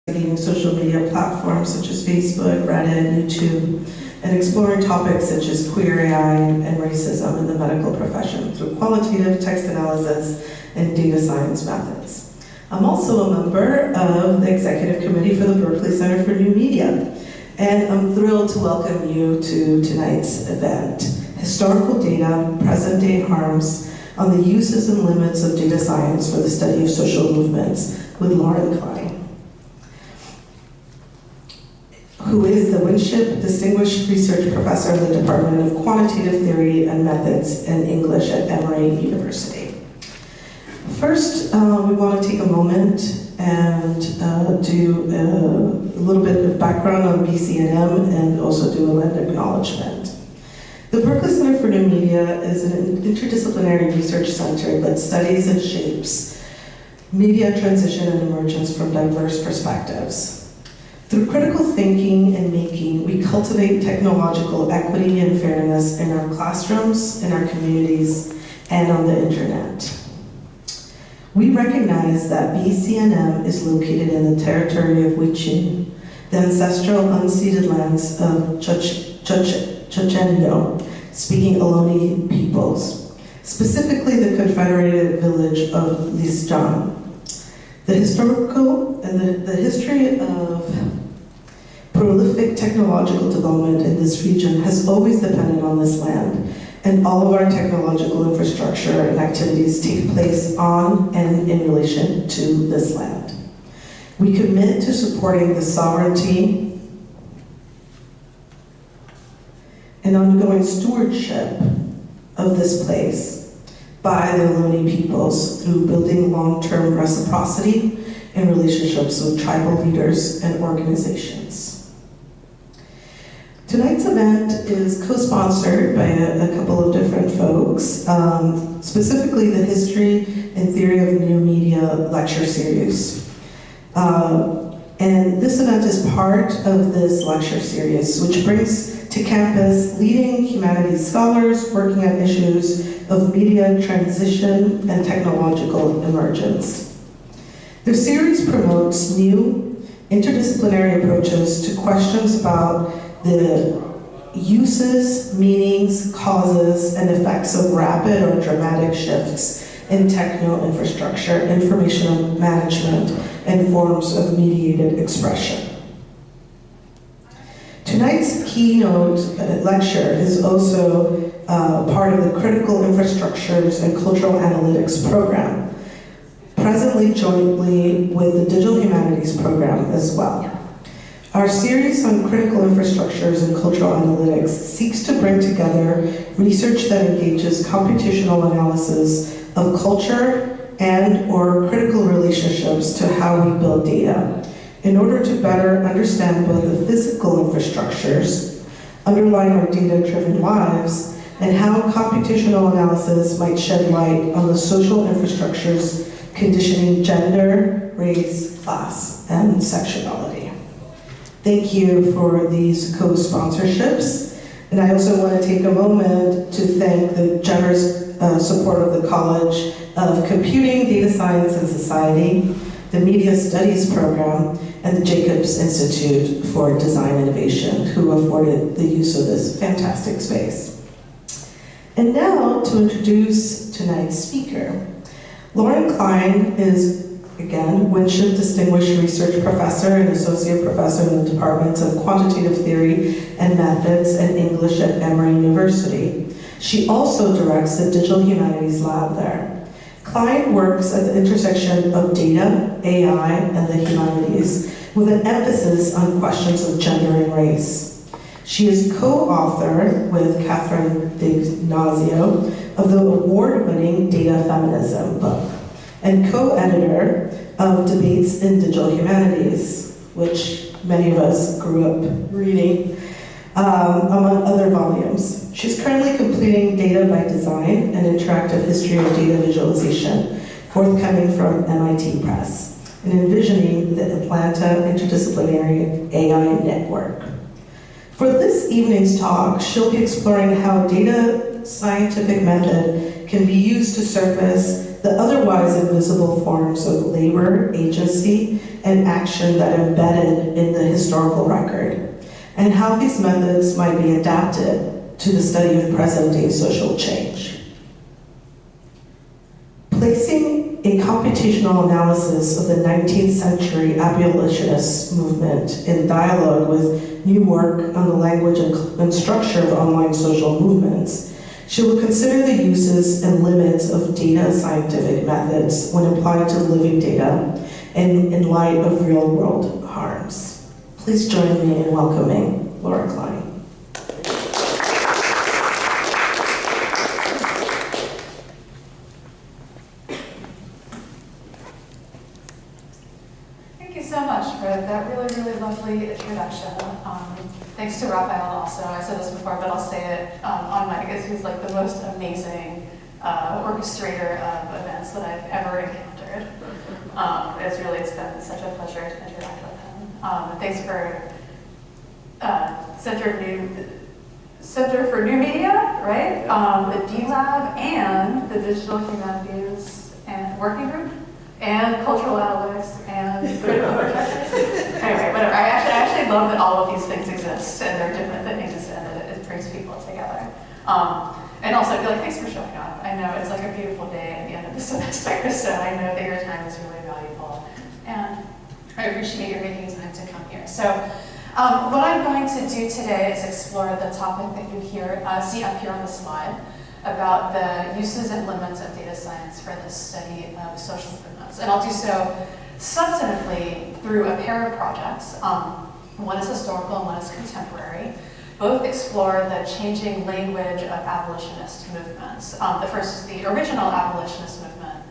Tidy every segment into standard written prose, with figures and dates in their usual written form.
social media platforms such as Facebook, Reddit, YouTube, and exploring topics such as queer AI and racism in the medical profession through qualitative text analysis and data science methods. I'm also a member of the Executive Committee for the Berkeley Center for New Media, and I'm thrilled to welcome you to tonight's event, Historical Data, Present-Day Harms on the Uses and Limits of Data Science for the Study of Social Movements with Lauren Klein, who is the Winship Distinguished Research Professor in the Department of Quantitative Theory and Methods and English at Emory University. First, we want to take a moment and do a little bit of background on BCNM and also do a land acknowledgement. The Berkeley Center for New Media is an interdisciplinary research center that studies and shapes media transition and emergence from diverse perspectives. Through critical thinking and making, we cultivate technological equity and fairness in our classrooms, in our communities, and on the internet. We recognize that BCNM is located in the territory of Wichin, the ancestral unceded lands of Chochenyo, speaking Ohlone peoples, specifically the Confederated village of Lisjan. The historical and the history of prolific technological development in this region has always depended on this land, and all of our technological infrastructure and activities take place on and in relation to this land. We commit to supporting the sovereignty and ongoing stewardship of this place by the Ohlone peoples through building long-term reciprocity in relationships with tribal leaders and organizations. Tonight's event is co-sponsored by a couple of different folks, specifically the History and Theory of New Media lecture series. And this event is part of this lecture series, which brings to campus leading humanities scholars working on issues of media transition and technological emergence. The series promotes new interdisciplinary approaches to questions about the uses, meanings, causes, and effects of rapid or dramatic shifts in techno-infrastructure, information management, and forms of mediated expression. Tonight's keynote lecture is also part of the Critical Infrastructures and Cultural Analytics program, presently jointly with the Digital Humanities program as well. Our series on critical infrastructures and cultural analytics seeks to bring together research that engages computational analysis of culture and/or critical relationships to how we build data, in order to better understand both the physical infrastructures underlying our data-driven lives and how computational analysis might shed light on the social infrastructures conditioning gender, race, class, and sexuality. Thank you for these co-sponsorships. And I also want to take a moment to thank the generous support of the College of Computing, Data Science, and Society, the Media Studies Program, and the Jacobs Institute for Design Innovation, who afforded the use of this fantastic space. And now to introduce tonight's speaker. Lauren Klein is, again, Winship Distinguished Research Professor and Associate Professor in the Departments of Quantitative Theory and Methods and English at Emory University. She also directs the Digital Humanities Lab there. Klein works at the intersection of data, AI, and the humanities, with an emphasis on questions of gender and race. She is co-author with Catherine D'Ignazio of the award-winning Data Feminism book, and co-editor of Debates in Digital Humanities, which many of us grew up reading, among other volumes. She's currently completing Data by Design, an interactive history of data visualization, forthcoming from MIT Press, and envisioning the Atlanta Interdisciplinary AI Network. For this evening's talk, she'll be exploring how data scientific method can be used to surface the otherwise invisible forms of labor, agency, and action that are embedded in the historical record, and how these methods might be adapted to the study of present-day social change. Placing a computational analysis of the 19th century abolitionist movement in dialogue with new work on the language and structure of online social movements, she will consider the uses and limits of data scientific methods when applied to living data and in light of real-world harms. Please join me in welcoming Laura Klein. That really lovely introduction. Thanks to Raphael also. I said this before, but I'll say it on mic, because he's like the most amazing orchestrator of events that I've ever encountered. It's been such a pleasure to interact with him. Thanks for Center for New Media, right? The D Lab and the Digital Humanities and Working Group, and cultural analytics, and anyway, whatever. I actually love that all of these things exist, and they're different things, and that it brings people together. And also, I feel like, thanks for showing up. I know it's like a beautiful day at the end of the semester, so I know that your time is really valuable, and I appreciate your making time to come here. So, what I'm going to do today is explore the topic that you see up here on the slide, about the uses and limits of data science for the study of social movements. And I'll do so substantively through a pair of projects. One is historical and one is contemporary. Both explore the changing language of abolitionist movements. The first is the original abolitionist movement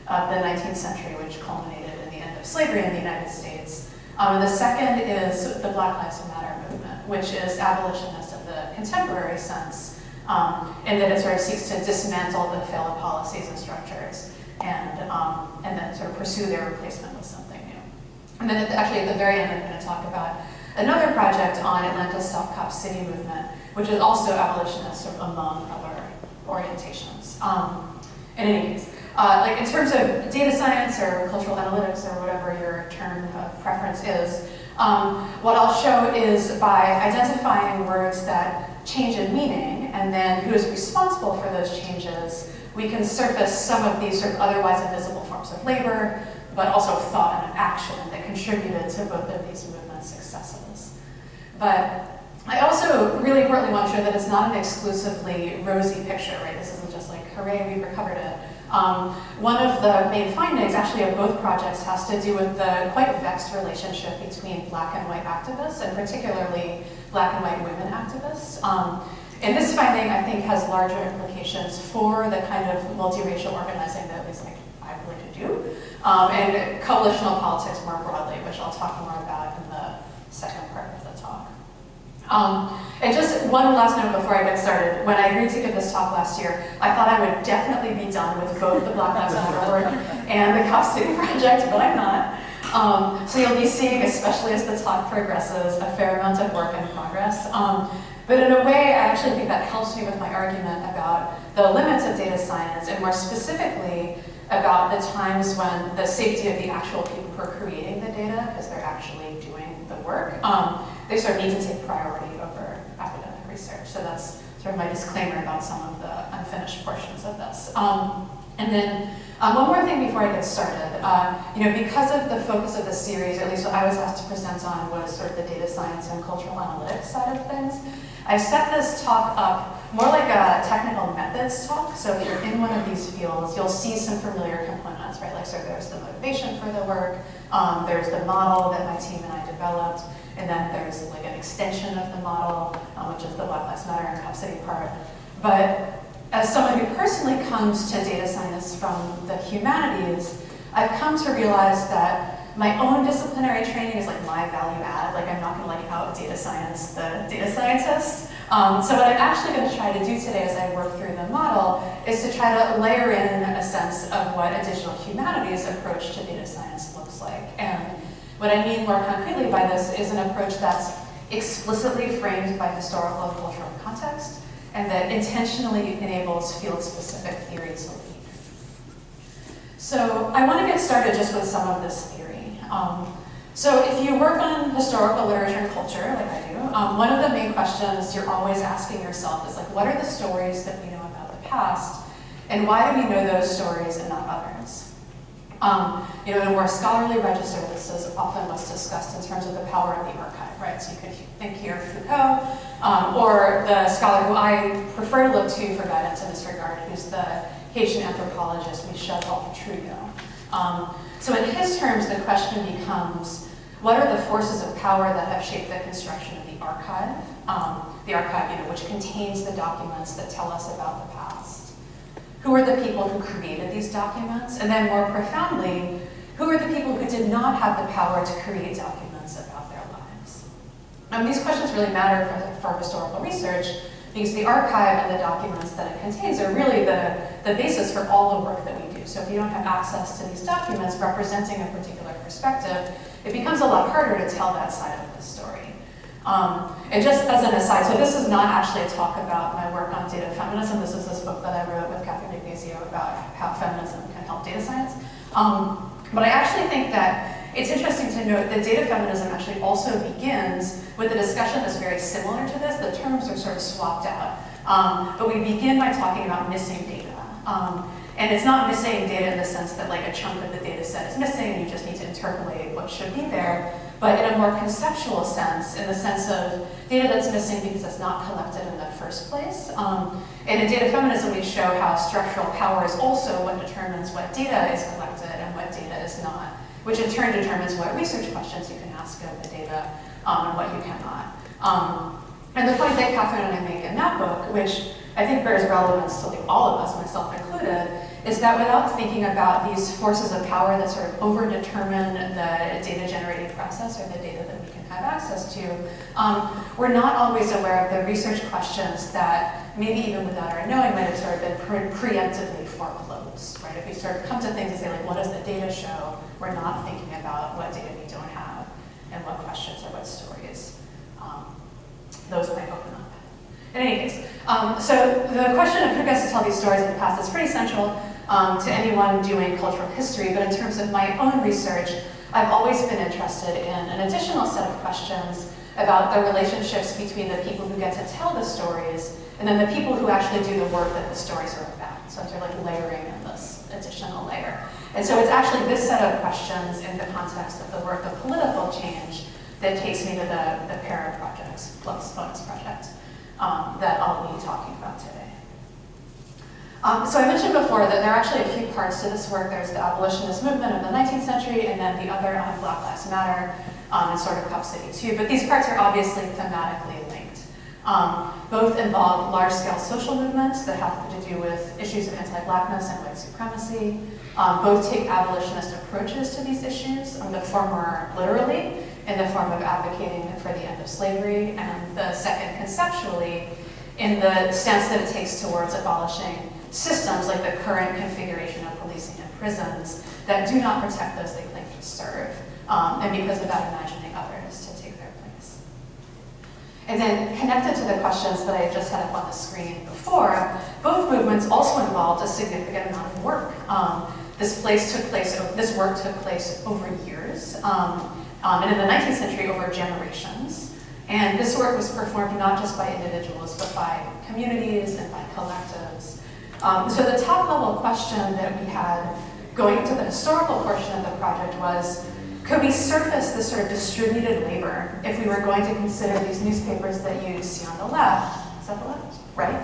of the 19th century, which culminated in the end of slavery in the United States. And the second is the Black Lives Matter movement, which is abolitionist in the contemporary sense, and that it sort of seeks to dismantle the failed policies and structures, and then sort of pursue their replacement with something new. And then actually at the very end, I'm going to talk about another project on Atlanta's Stop Cop City movement, which is also abolitionist, sort of among other orientations. In any case, like in terms of data science or cultural analytics or whatever your term of preference is, what I'll show is by identifying words that change in meaning, and then who is responsible for those changes, we can surface some of these sort of otherwise invisible forms of labor, but also thought and action that contributed to both of these movements' successes. But I also really importantly want to show that it's not an exclusively rosy picture, right? This isn't just like, hooray, we recovered it. One of the main findings, actually, of both projects has to do with the quite vexed relationship between Black and white activists, and particularly Black and white women activists. And this finding, I think, has larger implications for the kind of multiracial organizing that at least I would like to do, and coalitional politics more broadly, which I'll talk more about in the second part of the talk. And just one last note before I get started. When I agreed to give this talk last year, I thought I would definitely be done with both the Black Lives Matter work and the Cop City project, but I'm not. So you'll be seeing, especially as the talk progresses, a fair amount of work in progress. But in a way, I actually think that helps me with my argument about the limits of data science, and more specifically, about the times when the safety of the actual people who are creating the data, because they're actually doing the work, they sort of need to take priority over academic research. So that's sort of my disclaimer about some of the unfinished portions of this. And then one more thing before I get started. Because of the focus of the series, at least what I was asked to present on was sort of the data science and cultural analytics side of things. I set this talk up more like a technical methods talk. So if you're in one of these fields, you'll see some familiar components, right? Like, so there's the motivation for the work, there's the model that my team and I developed, and then there's like an extension of the model, which is the Black Lives Matter and Cop City part. But as someone who personally comes to data science from the humanities, I've come to realize that my own disciplinary training is like my value add. Like, I'm not going to out data science the data scientist. So what I'm actually going to try to do today as I work through the model is to try to layer in a sense of what a digital humanities approach to data science looks like. And what I mean more concretely by this is an approach that's explicitly framed by historical and cultural context, and that intentionally enables field-specific theory to lead. So I want to get started just with some of this theory. So if you work on historical literature and culture, like I do, one of the main questions you're always asking yourself is like, what are the stories that we know about the past, and why do we know those stories and not others? In a more scholarly register, this is often what's discussed in terms of the power of the archive, right? So you could think here Foucault, or the scholar who I prefer to look to for guidance in this regard, who's the Haitian anthropologist Michel Trujillo. So in his terms, the question becomes, what are the forces of power that have shaped the construction of the archive? Which contains the documents that tell us about the past. Who are the people who created these documents? And then more profoundly, who are the people who did not have the power to create documents about their lives? These questions really matter for historical research because the archive and the documents that it contains are really the basis for all the work that we do. So if you don't have access to these documents representing a particular perspective, it becomes a lot harder to tell that side of the story. And just as an aside, so this is not actually a talk about my work on data feminism. This is this book that I wrote with Catherine Ignazio about how feminism can help data science. But I actually think that it's interesting to note that data feminism actually also begins with a discussion that's very similar to this. The terms are sort of swapped out. But we begin by talking about missing data. And it's not missing data in the sense that like a chunk of the data set is missing and you just need to interpolate what should be there, but in a more conceptual sense, in the sense of data that's missing because it's not collected in the first place. And in data feminism, we show how structural power is also what determines what data is collected and what data is not, which in turn determines what research questions you can ask of the data and what you cannot. And the point that Catherine and I make in that book, which I think bears relevance to like all of us, myself included, is that without thinking about these forces of power that sort of over-determine the data-generating process or the data that we can have access to, we're not always aware of the research questions that maybe even without our knowing might have sort of been preemptively foreclosed, right? If we sort of come to things and say, like, what does the data show? We're not thinking about what data we don't have and what questions or what stories those might open up. In any case, so the question of who gets to tell these stories in the past is pretty central to anyone doing cultural history, but in terms of my own research, I've always been interested in an additional set of questions about the relationships between the people who get to tell the stories and then the people who actually do the work that the stories are about. So I'm sort of like layering in this additional layer. And so it's actually this set of questions in the context of the work of political change that takes me to the parent projects, plus bonus project, that I'll be talking about today. So I mentioned before that there are actually a few parts to this work. There's the abolitionist movement of the 19th century, and then the other on Black Lives Matter, and sort of Cup City too. But these parts are obviously thematically linked. Both involve large-scale social movements that have to do with issues of anti-Blackness and white supremacy. Both take abolitionist approaches to these issues, the former literally, in the form of advocating for the end of slavery, and the second conceptually, in the stance that it takes towards abolishing systems like the current configuration of policing and prisons that do not protect those they claim to serve, and because without imagining others to take their place. And then connected to the questions that I just had up on the screen before, both movements also involved a significant amount of work. This work took place over years, and in the 19th century over generations. And this work was performed not just by individuals, but by communities and by collectives. So the top level question that we had going into the historical portion of the project was, could we surface this sort of distributed labor if we were going to consider these newspapers that you see on the left, is that the left? Right?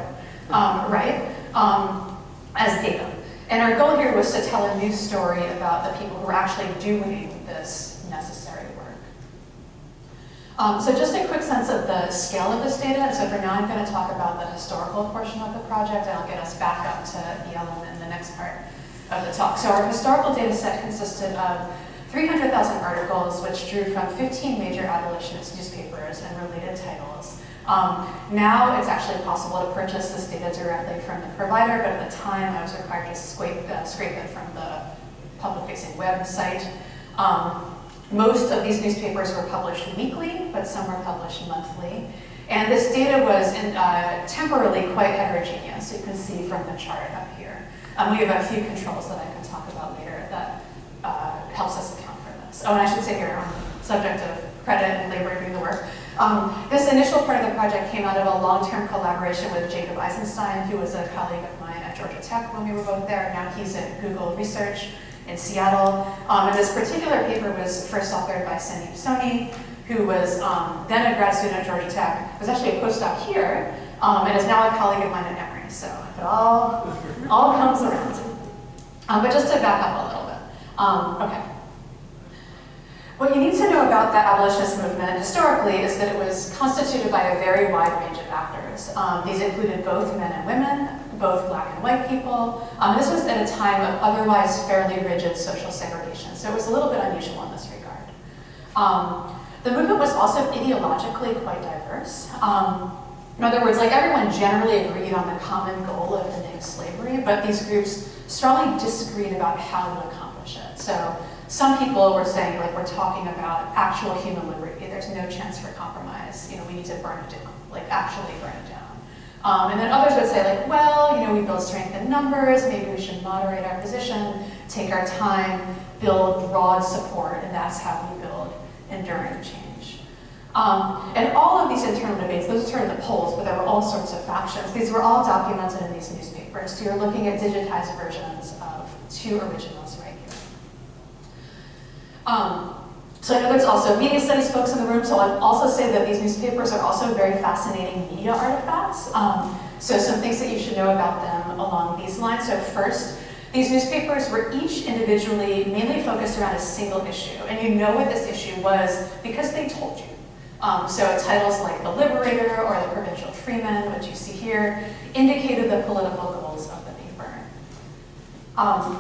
As data. And our goal here was to tell a new story about the people who were actually doing this necessary work. So just a quick sense of the scale of this data. So for now, I'm going to talk about the historical portion of the project, and I'll get us back up to ELM in the next part of the talk. So our historical data set consisted of 300,000 articles, which drew from 15 major abolitionist newspapers and related titles. Now it's actually possible to purchase this data directly from the provider, but at the time I was required to scrape it from the public-facing website. Most of these newspapers were published weekly, but some were published monthly. And this data was temporally quite heterogeneous, you can see from the chart up here. We have a few controls that I can talk about later that helps us account for this. Oh, and I should say here, on the subject of credit and labor doing the work, this initial part of the project came out of a long-term collaboration with Jacob Eisenstein, who was a colleague of mine at Georgia Tech when we were both there. Now he's at Google Research in Seattle. And this particular paper was first authored by Sandeep Soni, who was then a grad student at Georgia Tech, was actually a postdoc here, and is now a colleague of mine at Emory. So it all comes around. But just to back up a little bit. Okay. What you need to know about the abolitionist movement historically is that it was constituted by a very wide range of actors. These included both men and women, both black and white people. This was at a time of otherwise fairly rigid social segregation, so it was a little bit unusual in this regard. The movement was also ideologically quite diverse. In other words, like everyone generally agreed on the common goal of ending slavery, but these groups strongly disagreed about how to accomplish it. So some people were saying, like, we're talking about actual human liberty. There's no chance for compromise. You know, we need to burn it down, like actually burn it down. And then others would say, like, well, you know, we build strength in numbers. Maybe we should moderate our position, take our time, build broad support, and that's how we build enduring change. And all of these internal debates, those are sort of the polls, but there were all sorts of factions. These were all documented in these newspapers. So you're looking at digitized versions of two originals right here. So I know there's also media studies folks in the room, so I'll also say that these newspapers are also very fascinating media artifacts. So some things that you should know about them along these lines. So first, these newspapers were each individually mainly focused around a single issue, and you know what this issue was because they told you. So titles like The Liberator or The Provincial Freeman, which you see here, indicated the political goals of the paper.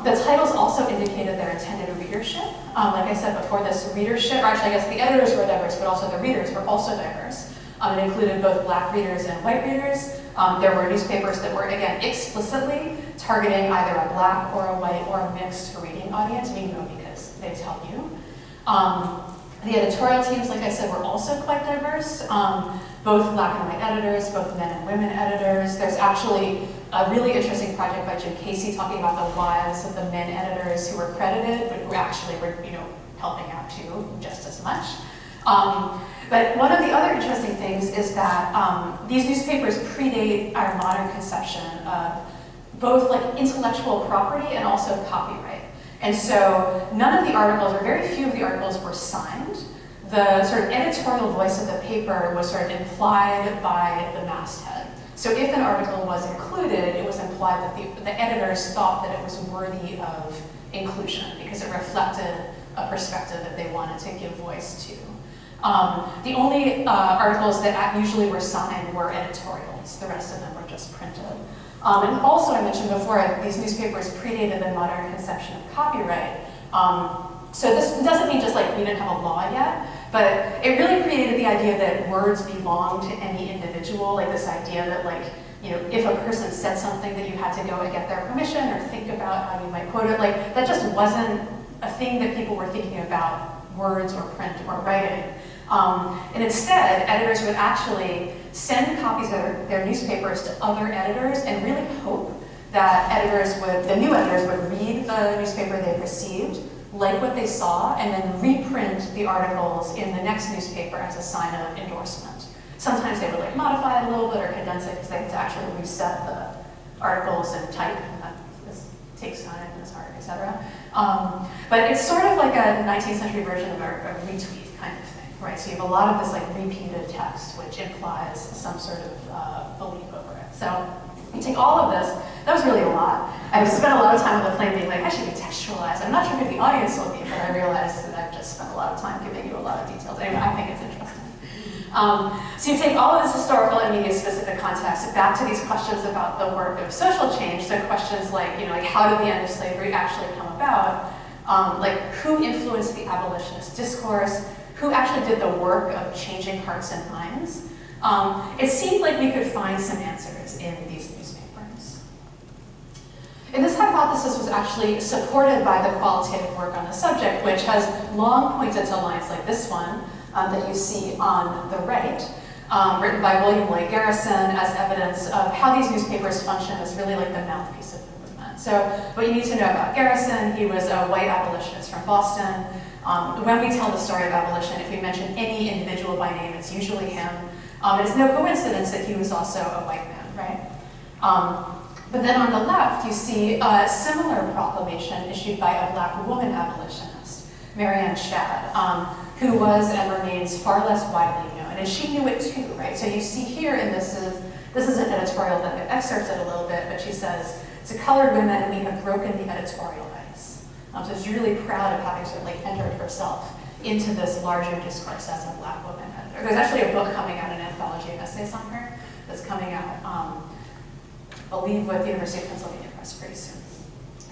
The titles also indicated their intended readership. Like I said before, this readership, or actually I guess the editors were diverse, but also the readers were also diverse. It included both black readers and white readers. There were newspapers that were, again, explicitly targeting either a black or a white or a mixed reading audience, and you know because they tell you. The editorial teams, like I said, were also quite diverse. Both black and white editors, both men and women editors. There's actually a really interesting project by Jim Casey talking about the wives of the men editors who were credited, but who actually were, you know, helping out too, just as much. But one of the other interesting things is that these newspapers predate our modern conception of both like intellectual property and also copyright. And so none of the articles, or very few of the articles, were signed. The sort of editorial voice of the paper was sort of implied by the masthead. So if an article was included, it was implied that the editors thought that it was worthy of inclusion because it reflected a perspective that they wanted to give voice to. The only articles that usually were signed were editorials. The rest of them were just printed. And also, I mentioned before, these newspapers predated the modern conception of copyright. So this doesn't mean just like we didn't have a law yet, but it really predated the idea that words belong to any individual, like this idea that, like, you know, if a person said something that you had to go and get their permission or think about how you might quote it, like that just wasn't a thing that people were thinking about words or print or writing. And instead, editors would actually send copies of their newspapers to other editors and really hope that the new editors would read the newspaper they received, like what they saw, and then reprint the articles in the next newspaper as a sign of endorsement. Sometimes they would like modify it a little bit or condense it because they had to actually reset the articles and type, and that takes time and it's hard, etc. But it's sort of like a 19th century version of a retweet kind of thing, right? So you have a lot of this like repeated text, which implies some sort of belief over it. So you take all of this, that was really a lot. I spent a lot of time on the plane being like, I should contextualize. I'm not sure who the audience will be, but I realized that I've just spent a lot of time giving you a lot of details. Anyway, I think it's interesting. So you take all of this historical and media-specific context back to these questions about the work of social change. So questions like, you know, like how did the end of slavery actually come about? Like who influenced the abolitionist discourse? Who actually did the work of changing hearts and minds? It seemed like we could find some answers in these newspapers. And this hypothesis was actually supported by the qualitative work on the subject, which has long pointed to lines like this one that you see on the right. written by William Lloyd Garrison as evidence of how these newspapers function as really like the mouthpiece of the movement. So what you need to know about Garrison, he was a white abolitionist from Boston. When we tell the story of abolition, if we mention any individual by name, it's usually him. It's no coincidence that he was also a white man, right? But then on the left, you see a similar proclamation issued by a black woman abolitionist, Marianne Shadd, who was and remains far less widely known. And she knew it too, right? So you see here, and this is an editorial that excerpts it a little bit, but she says, "To colored women, we have broken the editorial ice." So she's really proud of having sort of like entered herself into this larger discourse as a black woman. There's actually a book coming out, an anthology of essays on her, that's coming out, I believe, with the University of Pennsylvania Press pretty soon.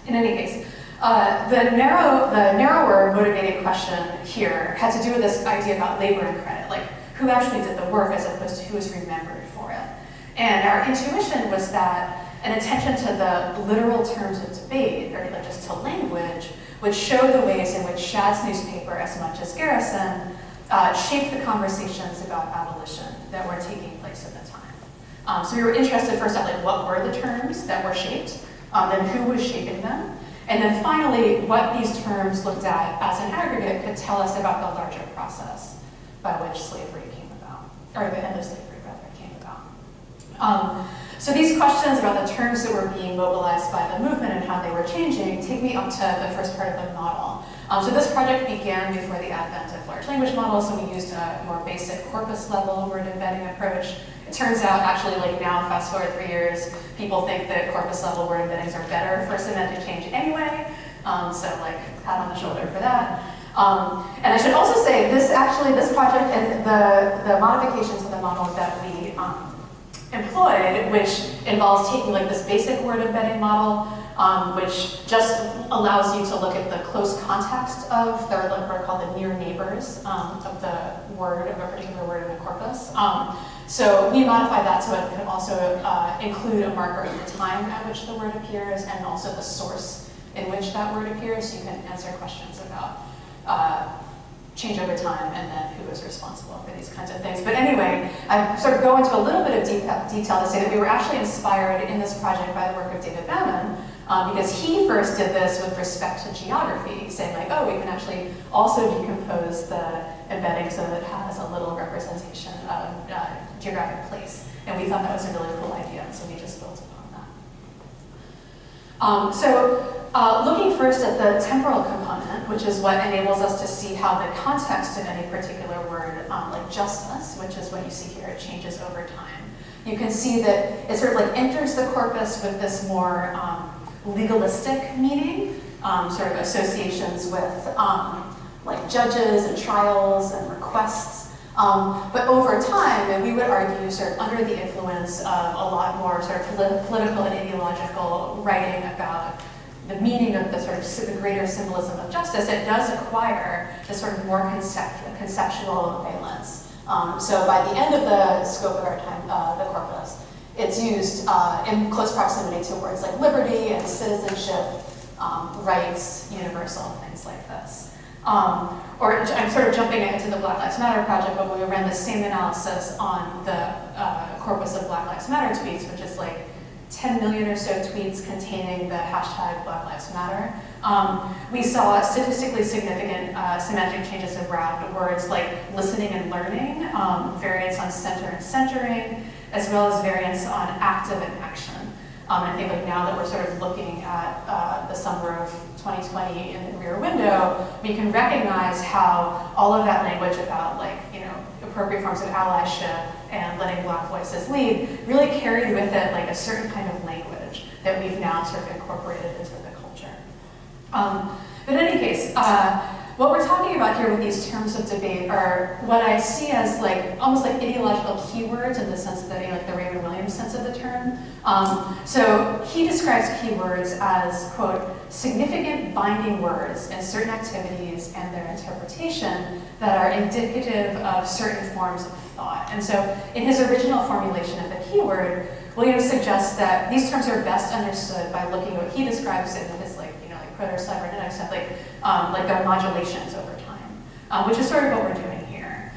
In any case, the narrower motivating question here had to do with this idea about labor and credit, like who actually did the work as opposed to who was remembered for it. And our intuition was that an attention to the literal terms of debate, or like just to language, would show the ways in which Shadd's newspaper, as much as Garrison, shaped the conversations about abolition that were taking place at the time. So we were interested first at like what were the terms that were shaped, then who was shaping them, and then finally what these terms looked at as an aggregate could tell us about the larger process by which slavery came about, or the end of slavery rather came about. So these questions about the terms that were being mobilized by the movement and how they were changing take me up to the first part of the model. So this project began before the advent of large language models, so we used a more basic corpus level word embedding approach. It turns out, actually, like now, fast forward 3 years, people think that corpus level word embeddings are better for semantic change anyway. So like, pat on the shoulder for that. And I should also say, this project and the modifications to the model that we employed, which involves taking like this basic word embedding model, which just allows you to look at the close context of what are called the near neighbors of the word, of a particular word in a corpus. So we modified that so it could also include a marker of the time at which the word appears and also the source in which that word appears, so you can answer questions about change over time and then who is responsible for these kinds of things. But anyway, I sort of go into a little bit of detail to say that we were actually inspired in this project by the work of David Bannon, because he first did this with respect to geography, saying like, oh, we can actually also decompose the embedding so that it has a little representation of geographic place. And we thought that was a really cool idea, and so we just built upon that. Looking first at the temporal component, which is what enables us to see how the context of any particular word, like justice, which is what you see here, it changes over time. You can see that it sort of like enters the corpus with this more legalistic meaning, sort of associations with like judges and trials and requests. But over time, and we would argue sort of under the influence of a lot more sort of political and ideological writing about the meaning of the sort of the greater symbolism of justice, it does acquire this sort of more conceptual valence. So by the end of the scope of our time, the corpus, it's used in close proximity to words like liberty and citizenship, rights, universal, things like this. Or I'm sort of jumping into the Black Lives Matter project, but we ran the same analysis on the corpus of Black Lives Matter tweets, which is like 10 million or so tweets containing the hashtag Black Lives Matter. We saw statistically significant semantic changes around words like listening and learning, variance on center and centering, as well as variance on active and action. And I think like now that we're sort of looking at the summer of 2020 in the rear window, we can recognize how all of that language about like, you know, appropriate forms of allyship and letting Black voices lead really carried with it like a certain kind of language that we've now sort of incorporated into the culture. But in any case, what we're talking about here with these terms of debate are what I see as like almost like ideological keywords in the sense that, you know, like the Raymond Williams sense of the term. So he describes keywords as, quote, significant binding words in certain activities and their interpretation that are indicative of certain forms of thought. And so in his original formulation of the keyword, Williams suggests that these terms are best understood by looking at what he describes in his like, you know, like proto-cybernetic stuff, like their modulations over time, which is sort of what we're doing here.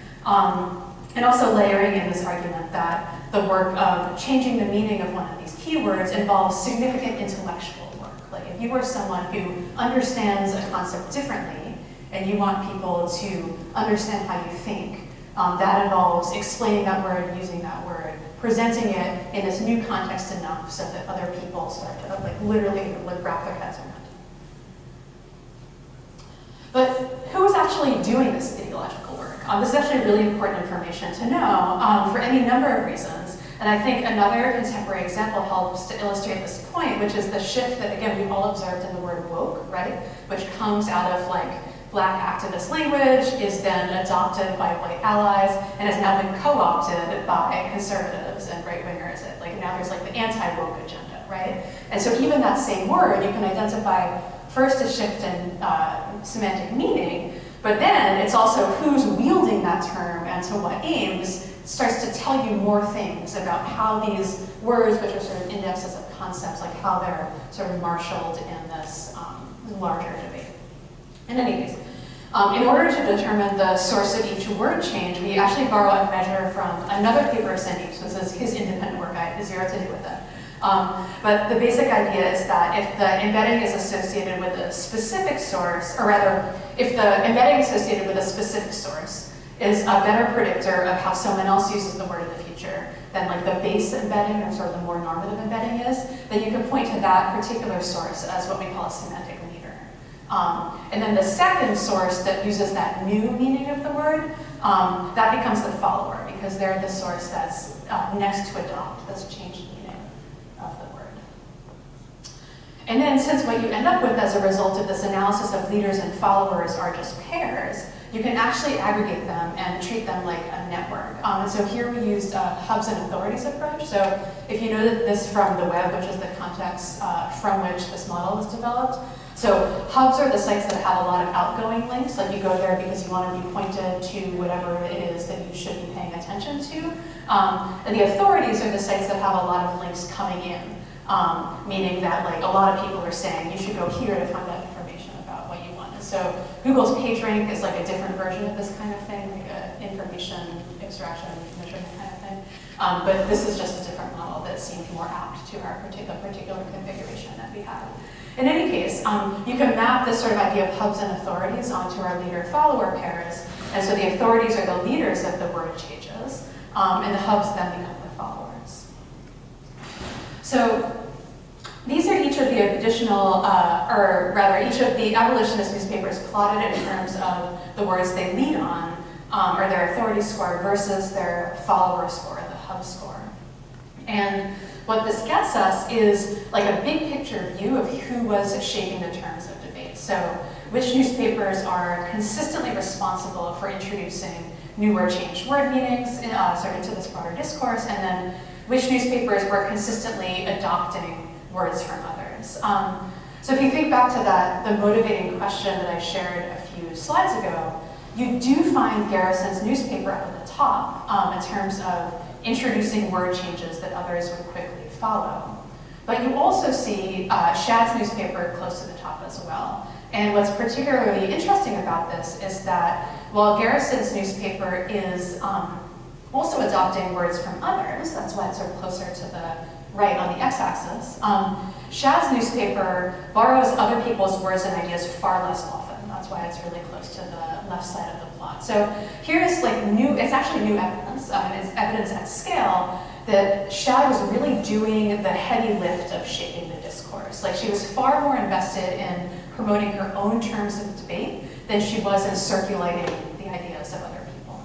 And also layering in this argument that the work of changing the meaning of one of these keywords involves significant intellectual work. Like if you are someone who understands a concept differently and you want people to understand how you think, that involves explaining that word, using that word, presenting it in this new context enough so that other people start to like literally like wrap their heads around it. But who is actually doing this ideological work? This is actually really important information to know for any number of reasons. And I think another contemporary example helps to illustrate this point, which is the shift that, again, we've all observed in the word woke, right? Which comes out of like Black activist language, is then adopted by white allies, and has now been co-opted by conservatives and right-wingers. Like now there's like the anti-woke agenda, right? And so even that same word, you can identify first a shift in semantic meaning, but then it's also who's wielding that term and to what aims starts to tell you more things about how these words, which are sort of indexes of concepts, like how they're sort of marshaled in this larger debate. In any case, in order to determine the source of each word change, we actually borrow a measure from another paper of Sandeep's. This is his independent work. I have zero to do with it. But the basic idea is that if the embedding is associated with a specific source, or rather, if the embedding associated with a specific source is a better predictor of how someone else uses the word in the future than like the base embedding or sort of the more normative embedding is, then you can point to that particular source as what we call a semantic leader. And then the second source that uses that new meaning of the word, that becomes the follower, because they're the source that's next to adopt this changed meaning of the word. And then since what you end up with as a result of this analysis of leaders and followers are just pairs, you can actually aggregate them and treat them like a network. And so here we used a hubs and authorities approach. So if you know this from the web, which is the context from which this model was developed, so hubs are the sites that have a lot of outgoing links, like you go there because you want to be pointed to whatever it is that you should be paying attention to. And the authorities are the sites that have a lot of links coming in, meaning that like a lot of people are saying you should go here to find out information about what you want. And so Google's PageRank is like a different version of this kind of thing, like an information extraction measurement kind of thing. But this is just a different model that seemed more apt to our particular configuration that we had. In any case, you can map this sort of idea of hubs and authorities onto our leader-follower pairs. And so the authorities are the leaders of the word changes, and the hubs then become the followers. So these are each of the additional, or rather each of the abolitionist newspapers plotted in terms of the words they lead on, or their authority score versus their follower score, the hub score. And what this gets us is like a big picture view of who was shaping the terms of debate. So which newspapers are consistently responsible for introducing new or changed word meanings sort of into this broader discourse, and then which newspapers were consistently adopting words from others. So if you think back to that, the motivating question that I shared a few slides ago, you do find Garrison's newspaper up at the top in terms of introducing word changes that others would quickly follow. But you also see Shadd's newspaper close to the top as well. And what's particularly interesting about this is that while Garrison's newspaper is also adopting words from others, that's why it's sort of closer to the right on the x-axis, Shadd's newspaper borrows other people's words and ideas far less often. That's why it's really close to the left side of the plot. So here's like it's actually new evidence, and it's evidence at scale that Shadd was really doing the heavy lift of shaping the discourse. Like she was far more invested in promoting her own terms of debate than she was in circulating the ideas of other people.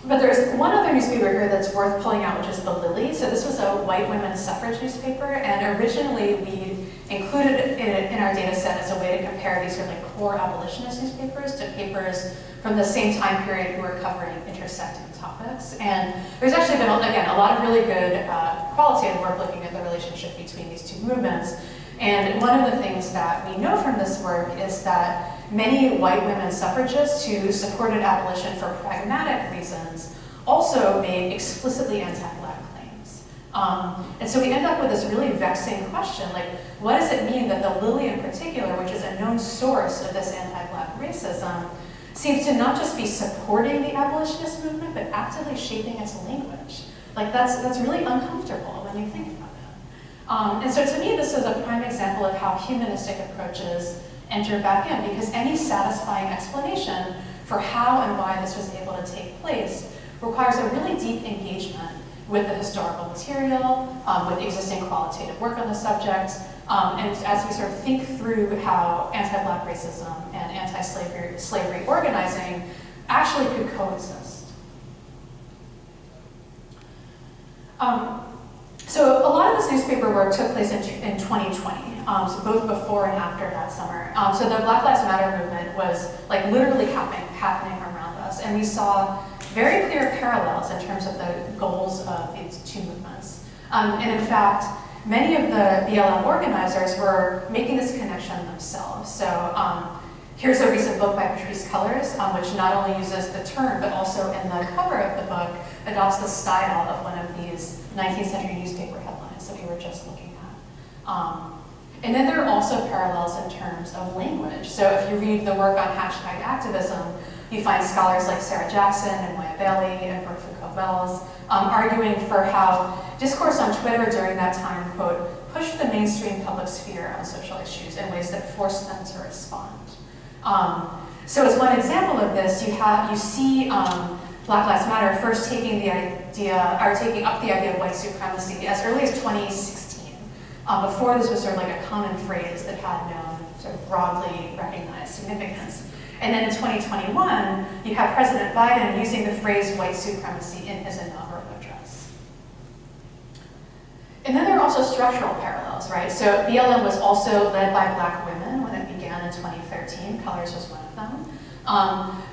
But there's one other newspaper here that's worth pulling out, which is the Lily. So this was a white women's suffrage newspaper, and originally we included it in our data set as a way to compare these sort of like core abolitionist newspapers to papers from the same time period who were covering intersecting topics. And there's actually been, again, a lot of really good qualitative work looking at the relationship between these two movements. And one of the things that we know from this work is that many white women suffragists who supported abolition for pragmatic reasons also made explicitly anti-Black claims. And so we end up with this really vexing question, like, what does it mean that the Lily in particular, which is a known source of this anti-Black racism, seems to not just be supporting the abolitionist movement, but actively shaping its language. Like that's really uncomfortable when you think about it. And so to me, this is a prime example of how humanistic approaches enter back in, because any satisfying explanation for how and why this was able to take place requires a really deep engagement with the historical material, with existing qualitative work on the subject, and as we sort of think through how anti-Black racism and anti-slavery organizing actually could coexist. So a lot of this newspaper work took place in 2020, so both before and after that summer. So the Black Lives Matter movement was like literally happening around us, and we saw very clear parallels in terms of the goals of these two movements. And in fact, many of the BLM organizers were making this connection themselves. So here's a recent book by Patrisse Cullors, which not only uses the term, but also in the cover of the book, adopts the style of one of these 19th century newspaper headlines that we were just looking at. And then there are also parallels in terms of language. So if you read the work on hashtag activism, you find scholars like Sarah Jackson and Maya Bailey and Brooke Foucault-Wells arguing for how discourse on Twitter during that time, quote, pushed the mainstream public sphere on social issues in ways that forced them to respond. So as one example of this, you see Black Lives Matter first taking up the idea of white supremacy as early as 2016. Before this was sort of like a common phrase that had no sort of broadly recognized significance. And then in 2021, you have President Biden using the phrase white supremacy in his inaugural address. And then there are also structural parallels, right? So BLM was also led by Black women when it began in 2013. Cullors was one of them.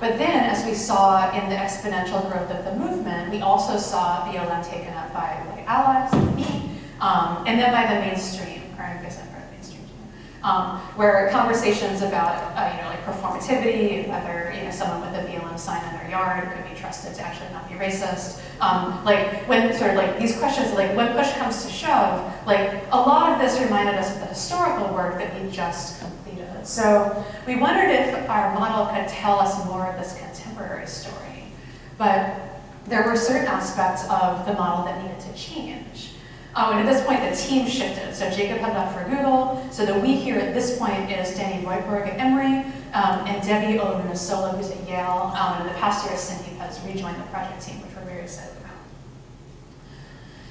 But then, as we saw in the exponential growth of the movement, we also saw BLM taken up by white allies, like me, and then by the mainstream, or I guess I'm part of the mainstream too, where conversations about, like performativity, whether someone with a BLM sign in their yard could be trusted to actually not be racist, like when sort of like these questions, like when push comes to shove, like a lot of this reminded us of the historical work that we just completed. So we wondered if our model could tell us more of this contemporary story, but there were certain aspects of the model that needed to change. And at this point, the team shifted. So Jacob had left for Google. So the we here at this point is Danny Reutberg at Emory, and Debbie Olurunasola, who's at Yale. And the past year, Cindy has rejoined the project team, which we're very excited about.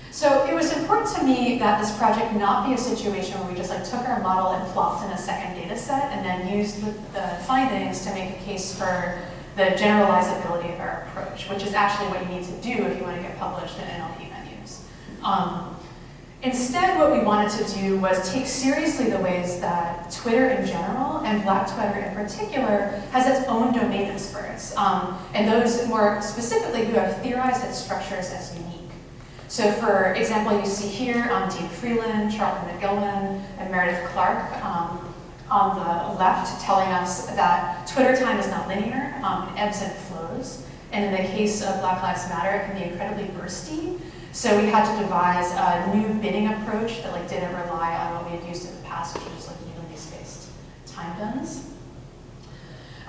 So it was important to me that this project not be a situation where we just like took our model and plopped in a second data set and then used the findings to make a case for the generalizability of our approach, which is actually what you need to do if you want to get published in NLP venues. Instead, what we wanted to do was take seriously the ways that Twitter in general, and Black Twitter in particular, has its own domain experts, and those more specifically who have theorized its structures as unique. So for example, you see here Dean Freeland, Charlton McGilman, and Meredith Clark on the left telling us that Twitter time is not linear, it ebbs and flows. And in the case of Black Lives Matter, it can be incredibly bursty. So we had to devise a new bidding approach that didn't rely on what we had used in the past, which was evenly spaced time bins.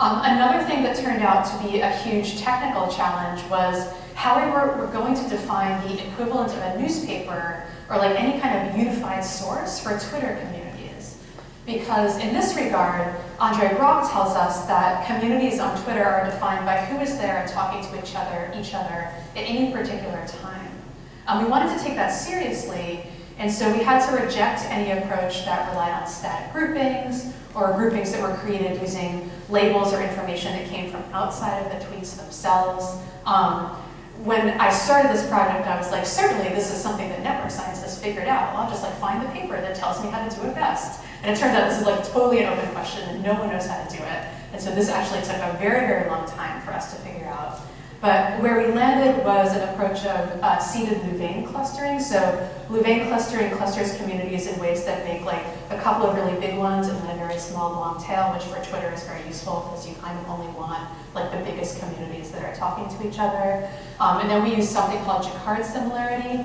Another thing that turned out to be a huge technical challenge was how we were going to define the equivalent of a newspaper or any kind of unified source for Twitter communities. Because in this regard, Andre Brock tells us that communities on Twitter are defined by who is there and talking to each other at any particular time. We wanted to take that seriously, and so we had to reject any approach that relied on static groupings or groupings that were created using labels or information that came from outside of the tweets themselves. When I started this project, I was like, certainly this is something that network science has figured out. I'll just find the paper that tells me how to do it best. And it turns out this is totally an open question and no one knows how to do it. And so this actually took a very, very long time for us to figure out. But where we landed was an approach of seeded Louvain clustering. So Louvain clustering clusters communities in ways that make a couple of really big ones and then a very small long tail, which for Twitter is very useful because you kind of only want the biggest communities that are talking to each other. And then we use something called Jacquard similarity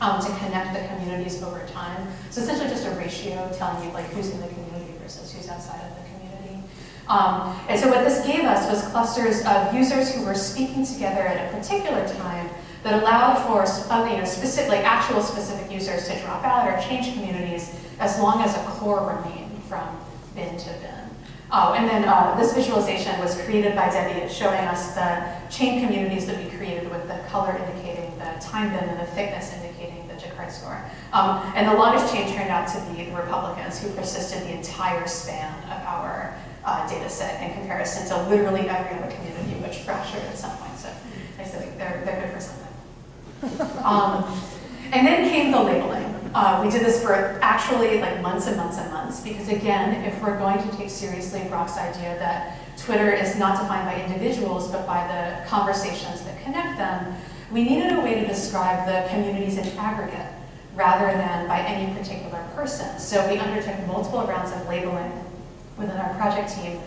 to connect the communities over time. So essentially just a ratio telling you who's in the community versus who's outside of the community. And so what this gave us was clusters of users who were speaking together at a particular time that allowed for actual specific users to drop out or change communities as long as a core remained from bin to bin. Oh, and then this visualization was created by Debbie, showing us the chain communities that we created with the color indicating the time bin and the thickness indicating the Jacquard score. And the longest chain turned out to be the Republicans, who persisted the entire span of our data set in comparison to literally every other community, which fractured at some point. So I said they're good for something. And then came the labeling. We did this for actually like months and months and months, because again, if we're going to take seriously Brock's idea that Twitter is not defined by individuals, but by the conversations that connect them, we needed a way to describe the communities in aggregate, rather than by any particular person. So we undertook multiple rounds of labeling within our project team,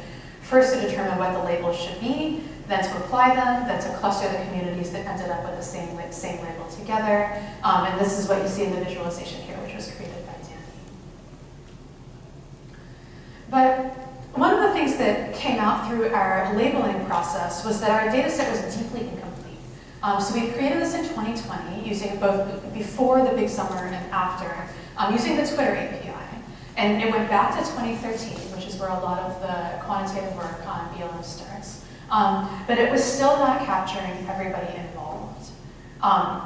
first to determine what the labels should be, then to apply them, then to cluster the communities that ended up with the same label together. And this is what you see in the visualization here, which was created by Danny. But one of the things that came out through our labeling process was that our data set was deeply incomplete. So we created this in 2020, using both before the big summer and after, using the Twitter API. And it went back to 2013, which is where a lot of the quantitative work on BLM starts. But it was still not capturing everybody involved.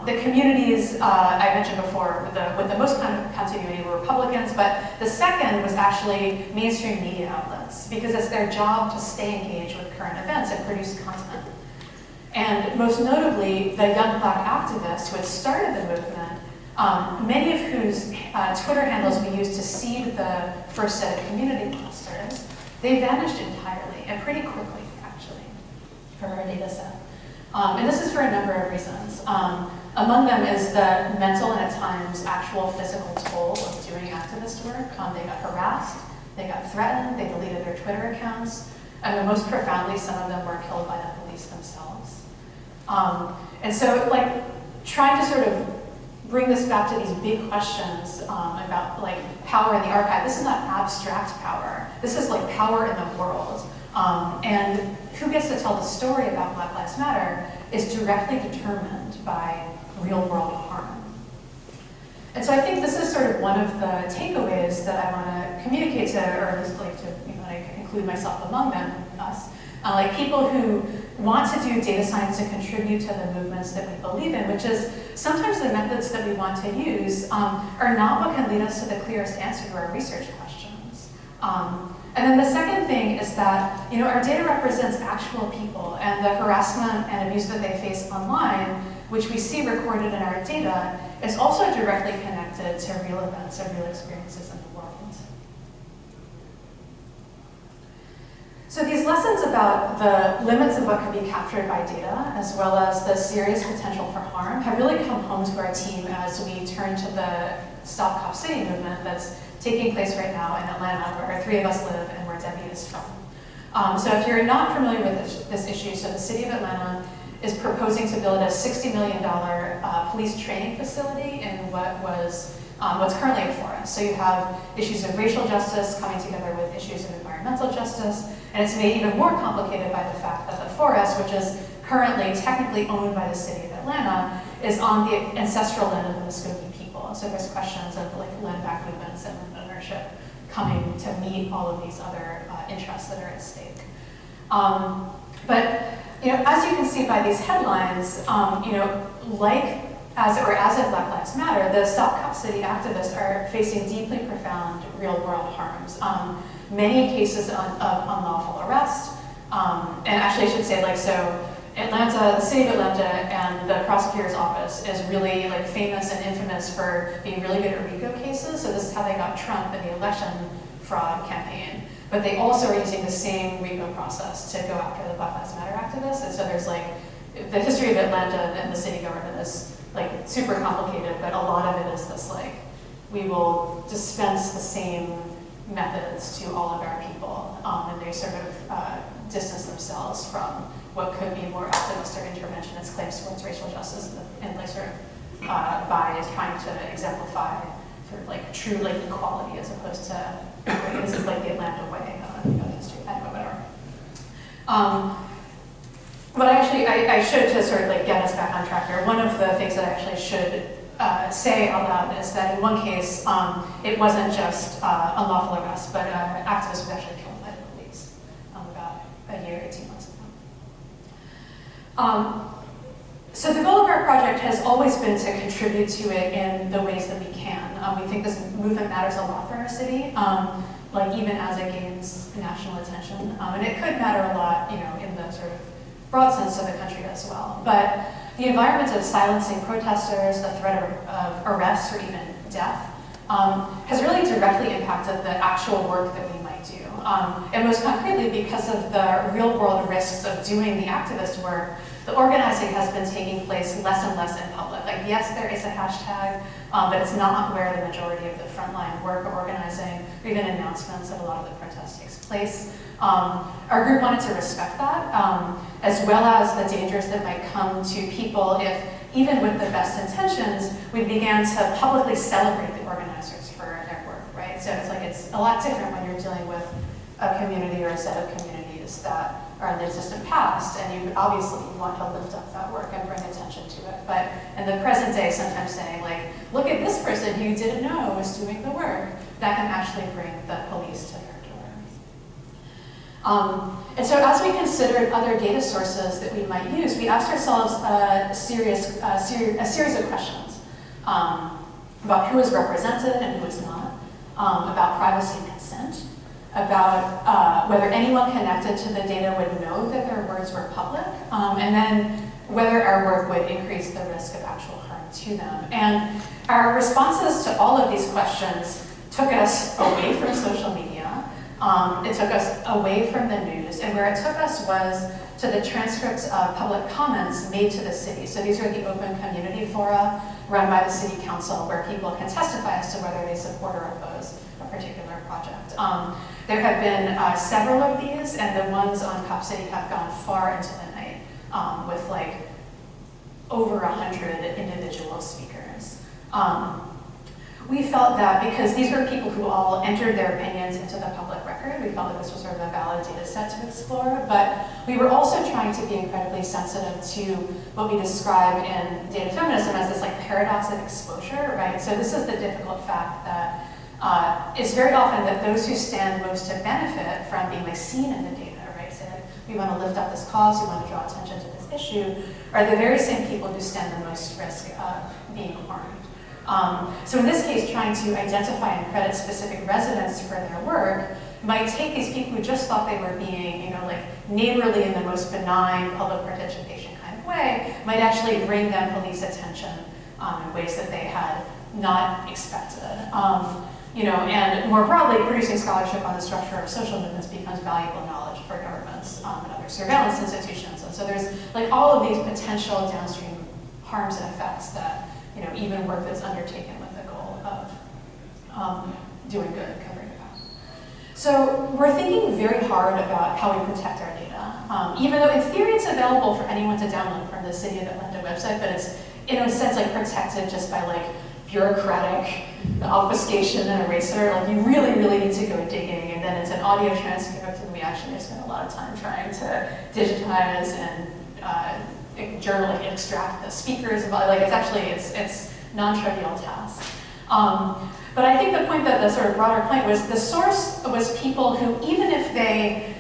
The communities I mentioned before, with the most continuity were Republicans, but the second was actually mainstream media outlets, because it's their job to stay engaged with current events and produce content. And most notably, the young Black activists who had started the movement, many of whose Twitter handles we used to seed the first set of community clusters, they vanished entirely, and pretty quickly, actually, from our data set. And this is for a number of reasons. Among them is the mental and at times actual physical toll of doing activist work. They got harassed, they got threatened, they deleted their Twitter accounts, and most profoundly, some of them were killed by the police themselves. And so, like, trying to sort of bring this back to these big questions about like power in the archive. This is not abstract power. This is like power in the world. And who gets to tell the story about Black Lives Matter is directly determined by real world harm. And so I think this is sort of one of the takeaways that I want to communicate to, or at least like to, I include myself among them, us, like people who want to do data science and contribute to the movements that we believe in, which is sometimes the methods that we want to use are not what can lead us to the clearest answer to our research questions. And then the second thing is that our data represents actual people, and the harassment and abuse that they face online, which we see recorded in our data, is also directly connected to real events and real experiences in the world. So these lessons about the limits of what can be captured by data, as well as the serious potential for harm, have really come home to our team as we turn to the Stop Cop City movement that's taking place right now in Atlanta, where 3 of us live and where Debbie is from. So if you're not familiar with this issue, so the city of Atlanta is proposing to build a $60 million police training facility in what's currently a forest. So you have issues of racial justice coming together with issues of environmental justice, and it's made even more complicated by the fact that the forest, which is currently technically owned by the city of Atlanta, is on the ancestral land of the Muskogee people. So there's questions of like land back movements and land ownership coming to meet all of these other interests that are at stake. But as you can see by these headlines, as in Black Lives Matter, the Stop Cop City activists are facing deeply profound real-world harms. Many cases of unlawful arrest, and actually I should say, Atlanta, the city of Atlanta and the prosecutor's office is really famous and infamous for being really good at RICO cases. So this is how they got Trump in the election fraud campaign. But they also are using the same RICO process to go after the Black Lives Matter activists. And so there's the history of Atlanta and the city government is super complicated, but a lot of it is this we will dispense the same methods to all of our people, and they sort of distance themselves from what could be more activist or interventionist claims towards racial justice, and by trying to exemplify sort of true equality as opposed to this is the Atlanta way history. I don't know, whatever. But I should, to sort of like get us back on track here, one of the things that I actually should say out loud is that in one case, it wasn't just unlawful arrest, but an activist was actually killed by the police about a year, 18 months ago. So the goal of our project has always been to contribute to it in the ways that we can. We think this movement matters a lot for our city, like even as it gains national attention. And it could matter a lot, in the sort of broad sense of the country as well. But the environment of silencing protesters, the threat of arrest or even death, has really directly impacted the actual work that we might do. And most concretely, because of the real world risks of doing the activist work, the organizing has been taking place less and less in public. Like, yes, there is a hashtag, but it's not where the majority of the frontline work or organizing or even announcements of a lot of the protests takes place. Our group wanted to respect that, as well as the dangers that might come to people if, even with the best intentions, we began to publicly celebrate the organizers for their work, right? So it's a lot different when you're dealing with a community or a set of communities that are in the distant past, and you obviously want to lift up that work and bring attention to it. But in the present day, sometimes saying, like, look at this person who you didn't know was doing the work, that can actually bring the police to their door. And so as we considered other data sources that we might use, we asked ourselves a series of questions about who is represented and who is not, about privacy and consent, about whether anyone connected to the data would know that their words were public, and then whether our work would increase the risk of actual harm to them. And our responses to all of these questions took us away from social media. It took us away from the news, and where it took us was to the transcripts of public comments made to the city. So these are the open community fora run by the city council where people can testify as to whether they support or oppose a particular project. There have been several of these, and the ones on Cop City have gone far into the night with like over 100 individual speakers. We felt that because these were people who all entered their opinions into the public record, we felt that this was sort of a valid data set to explore, but we were also trying to be incredibly sensitive to what we describe in data feminism as this like paradox of exposure, right? So this is the difficult fact that it's very often that those who stand most to benefit from being like seen in the data, right? So like, we want to lift up this cause, we want to draw attention to this issue, are the very same people who stand the most risk of being harmed. So in this case, trying to identify and credit specific residents for their work might take these people who just thought they were being, like neighborly in the most benign public participation kind of way, might actually bring them police attention in ways that they had not expected. And more broadly, producing scholarship on the structure of social movements becomes valuable knowledge for governments and other surveillance institutions. And so there's like all of these potential downstream harms and effects that even work that's undertaken with the goal of doing good, covering it up. So we're thinking very hard about how we protect our data. Even though in theory it's available for anyone to download from the City of Atlanta website, but it's in a sense like protected just by like bureaucratic obfuscation and eraser. Like you really, really need to go digging, and then it's an audio transcript, and we actually spend a lot of time trying to digitize and journally extract the speakers. Like it's non-trivial task. But I think the point that the sort of broader point was the source was people who, even if they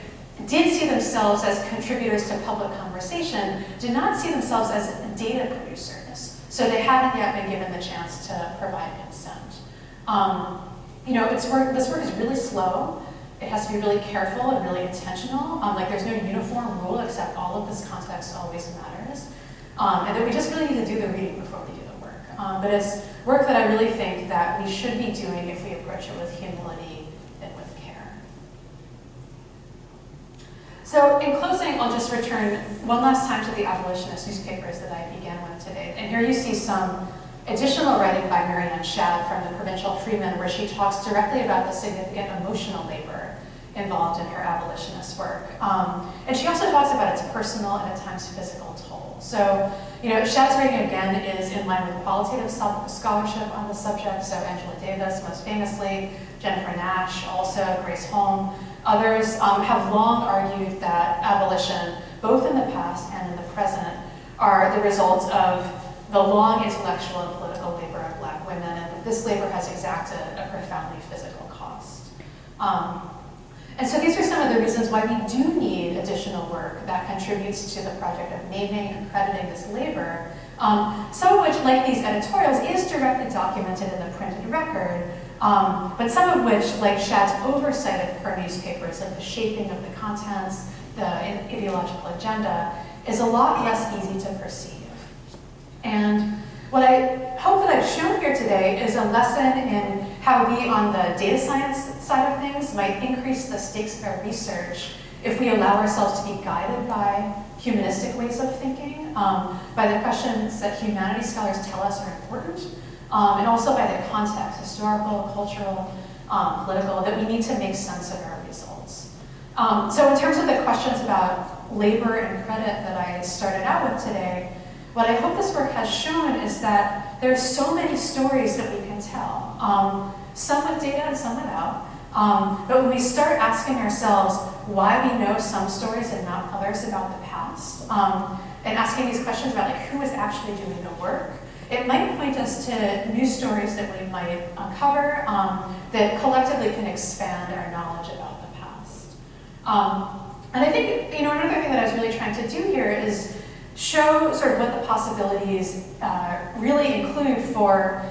did see themselves as contributors to public conversation, did not see themselves as data producers. So they haven't yet been given the chance to provide consent. This work is really slow. It has to be really careful and really intentional. Like there's no uniform rule except all of this context always matters. And that we just really need to do the reading before we do the work. But it's work that I really think that we should be doing if we approach it with humility and with care. So in closing, I'll just return one last time to the abolitionist newspapers that I began with today. And here you see some additional writing by Marianne Shadd from the Provincial Freeman, where she talks directly about the significant emotional labor involved in her abolitionist work. And she also talks about its personal and at times physical toll. So, Shadd's writing again is in line with qualitative scholarship on the subject. So Angela Davis, most famously, Jennifer Nash, also Grace Holm. Others have long argued that abolition, both in the past and in the present, are the result of the long intellectual and political labor of Black women, and that this labor has exacted a profoundly physical cost. And so these are some of the reasons why we do need additional work that contributes to the project of naming and crediting this labor, some of which, like these editorials, is directly documented in the printed record, but some of which, like Shad's oversight of her newspapers, like the shaping of the contents, the ideological agenda, is a lot less easy to perceive. And what I hope that I've shown here today is a lesson in how we, on the data science side of things, might increase the stakes of our research if we allow ourselves to be guided by humanistic ways of thinking, by the questions that humanities scholars tell us are important, and also by the context, historical, cultural, political, that we need to make sense of our results. So in terms of the questions about labor and credit that I started out with today, what I hope this work has shown is that there are so many stories that we can tell, some with data and some without. But when we start asking ourselves why we know some stories and not others about the past, and asking these questions about like who is actually doing the work, it might point us to new stories that we might uncover that collectively can expand our knowledge about the past. And I think another thing that I was really trying to do here is show sort of what the possibilities really include for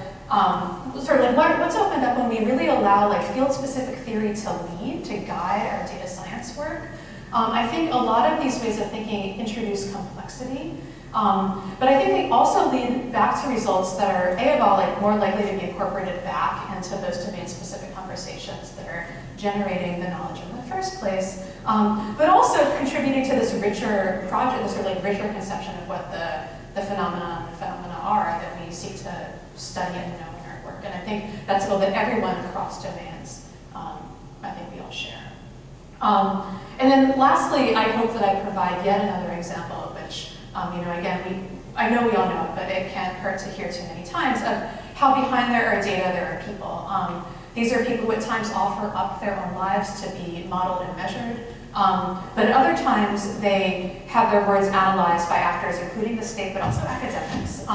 sort of like what's opened up when we really allow like field-specific theory to lead, to guide our data science work. I think a lot of these ways of thinking introduce complexity, but I think they also lead back to results that are like more likely to be incorporated back into those domain-specific conversations that are generating the knowledge in the first place, but also contributing to this richer project, this sort of like richer conception of what the phenomena are that we seek to study and know in our work. And I think that's a goal that everyone across domains, I think we all share. And then lastly, I hope that I provide yet another example of which, again, I know we all know it, but it can't hurt to hear too many times, of how behind there are data, there are people. These are people who at times offer up their own lives to be modeled and measured, but at other times they have their words analyzed by actors, including the state, but also academics,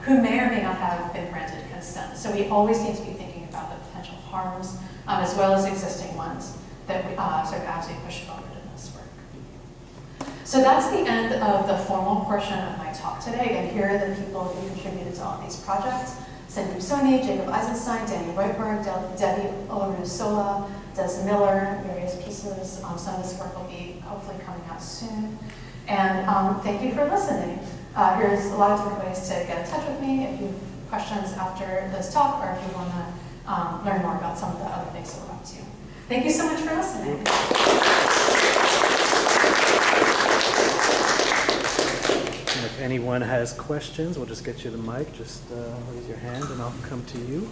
who may or may not have been granted consent. So we always need to be thinking about the potential harms, as well as existing ones, that we sort of as we push forward in this work. So that's the end of the formal portion of my talk today. Again, here are the people who contributed to all of these projects. Sandeep Soni, Jacob Eisenstein, Danny Reutberg, Debbie Olarusola, Des Miller, various pieces. Some of this work will be hopefully coming out soon. And thank you for listening. Here's a lot of different ways to get in touch with me if you have questions after this talk, or if you want to learn more about some of the other things that we're up to. Thank you so much for listening. And if anyone has questions, we'll just get you the mic. Just raise your hand and I'll come to you.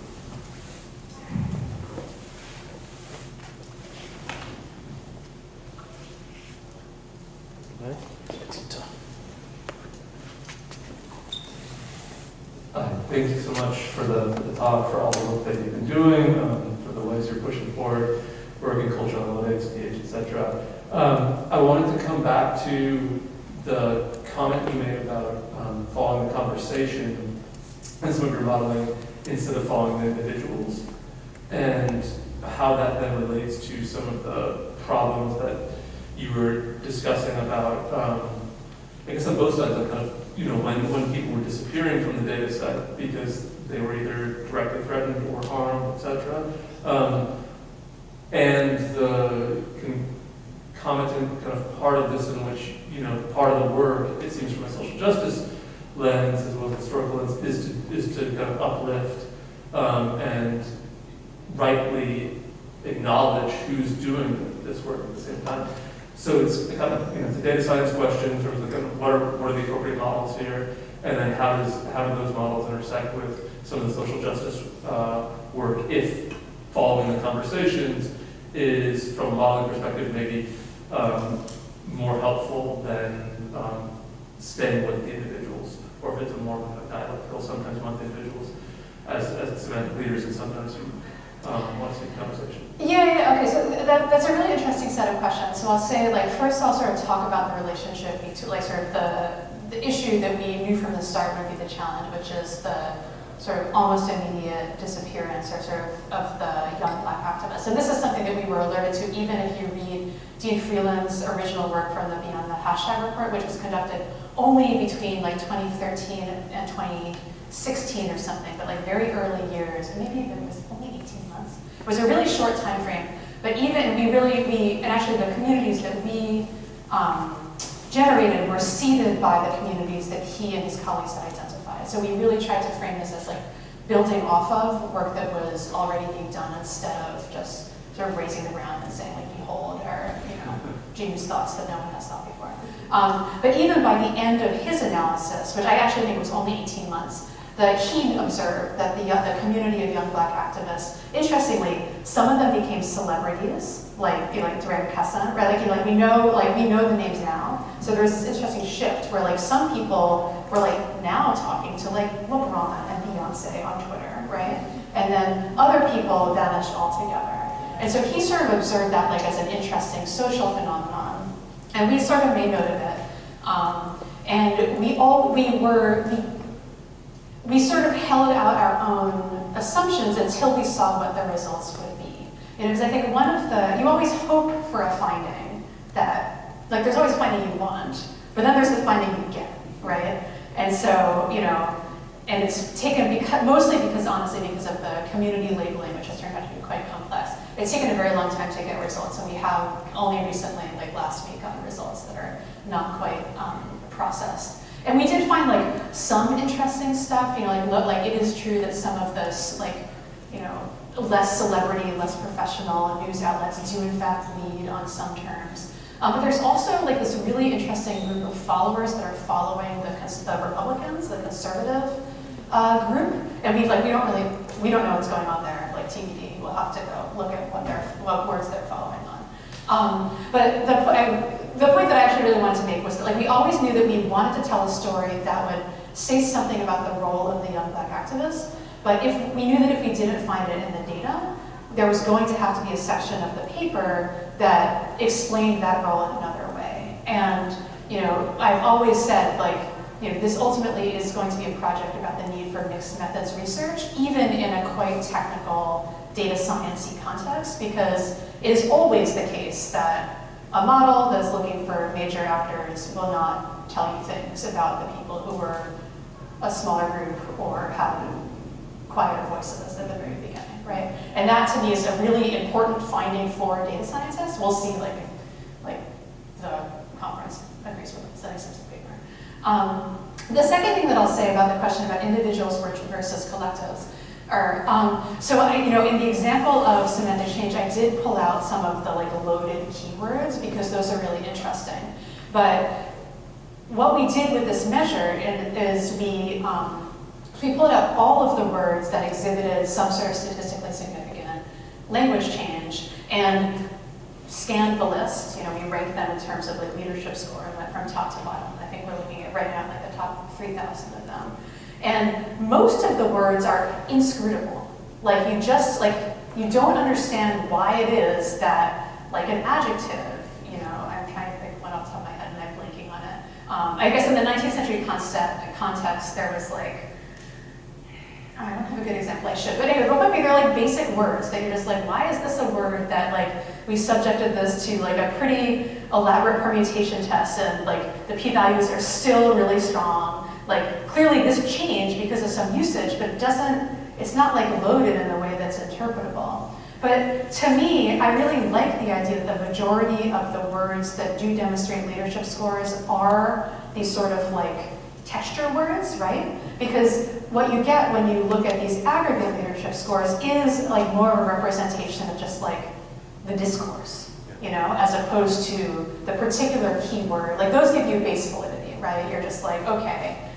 Thank you so much for the talk, for all the work that you've been doing, for the ways you're pushing forward, work in cultural analytics, PH, etc. I wanted to come back to the comment you made about following the conversation and some of your modeling instead of following the individuals, and how that then relates to some of the problems that you were discussing about, I guess on both sides, of kind of, when people were disappearing from the data set because they were either directly threatened or harmed, etc. And the commenting kind of part of this in which, part of the work, it seems from a social justice lens as well as historical lens, is to kind of uplift and rightly acknowledge who's doing this work at the same time. So it's kind of, it's a data science question in terms of kind of what are the appropriate models here, and then how do those models intersect with some of the social justice work, if following the conversations is, from a modeling perspective, maybe more helpful than staying with the individuals, or if it's a more dialectical, sometimes you want the individuals as semantic leaders, and sometimes you want to see the conversation. Yeah, okay, so that's a really interesting set of questions. So I'll say, like, first I'll sort of talk about the relationship between, like, sort of the issue that we knew from the start would be the challenge, which is the sort of almost immediate disappearance or sort of the young Black activists. And this is something that we were alerted to even if you read Dean Freeland's original work from the Beyond the Hashtag report, which was conducted only between like 2013 and 2016 or something, but like very early years, maybe even it was only 18 months. It was a really short time frame, but even and actually the communities that we generated were seeded by the communities that he and his colleagues had identified. So we really tried to frame this as like building off of work that was already being done instead of just sort of raising the ground and saying like, behold, our genius thoughts that no one has thought before. But even by the end of his analysis, which I actually think was only 18 months, that he observed that the community of young Black activists, interestingly, some of them became celebrities, like Durand Kesson, right? Like we know the names now. So there's this interesting shift where like some people were like now talking to like LeBron and Beyonce on Twitter, right? And then other people vanished altogether. And so he sort of observed that like as an interesting social phenomenon, and we sort of made note of it. And we sort of held out our own assumptions until we saw what the results would be. Because I think you always hope for a finding that, like there's always a finding you want, but then there's the finding you get, right? And so, and it's taken mostly because of the community labeling, which has turned out to be quite complex. It's taken a very long time to get results, and we have only recently, like last week, gotten results that are not quite processed. And we did find like some interesting stuff, like it is true that some of this, less celebrity, less professional news outlets do in fact lead on some terms. But there's also like this really interesting group of followers that are following the Republicans, the conservative group, and we don't know what's going on there. Like TBD, we'll have to go look at what words they're following on. But the point that I actually really wanted to make was that like we always knew that we wanted to tell a story that would say something about the role of the young Black activists. But we knew that if we didn't find it in the data, there was going to have to be a section of the paper that explained that role in another way. And I've always said this ultimately is going to be a project about the need for mixed methods research, even in a quite technical data science-y context, because it is always the case that a model that's looking for major actors will not tell you things about the people who were a smaller group or had quieter voices at the very beginning, right? And that to me is a really important finding for data scientists. We'll see like the conference agrees with us, that accepts the paper. The second thing that I'll say about the question about individuals versus collectives in the example of semantic change, I did pull out some of the loaded keywords because those are really interesting. But what we did with this measure is we pulled out all of the words that exhibited some sort of statistically significant language change and scanned the list. We ranked them in terms of leadership score and went from top to bottom. I think we're looking at right now the top 3,000 of them. And most of the words are inscrutable. You don't understand why it is that an adjective, I'm trying to think one off the top of my head and I'm blanking on it. I guess in the 19th century context, there was I don't have a good example, I should. But anyway, real quickly, they're basic words that you're just why is this a word that we subjected this to a pretty elaborate permutation test and the p-values are still really strong. Clearly this changed because of some usage, but it's not loaded in a way that's interpretable. But to me, I really like the idea that the majority of the words that do demonstrate leadership scores are these sort of texture words, right? Because what you get when you look at these aggregate leadership scores is more of a representation of just the discourse, as opposed to the particular keyword. Those give you base validity, right? You're just okay,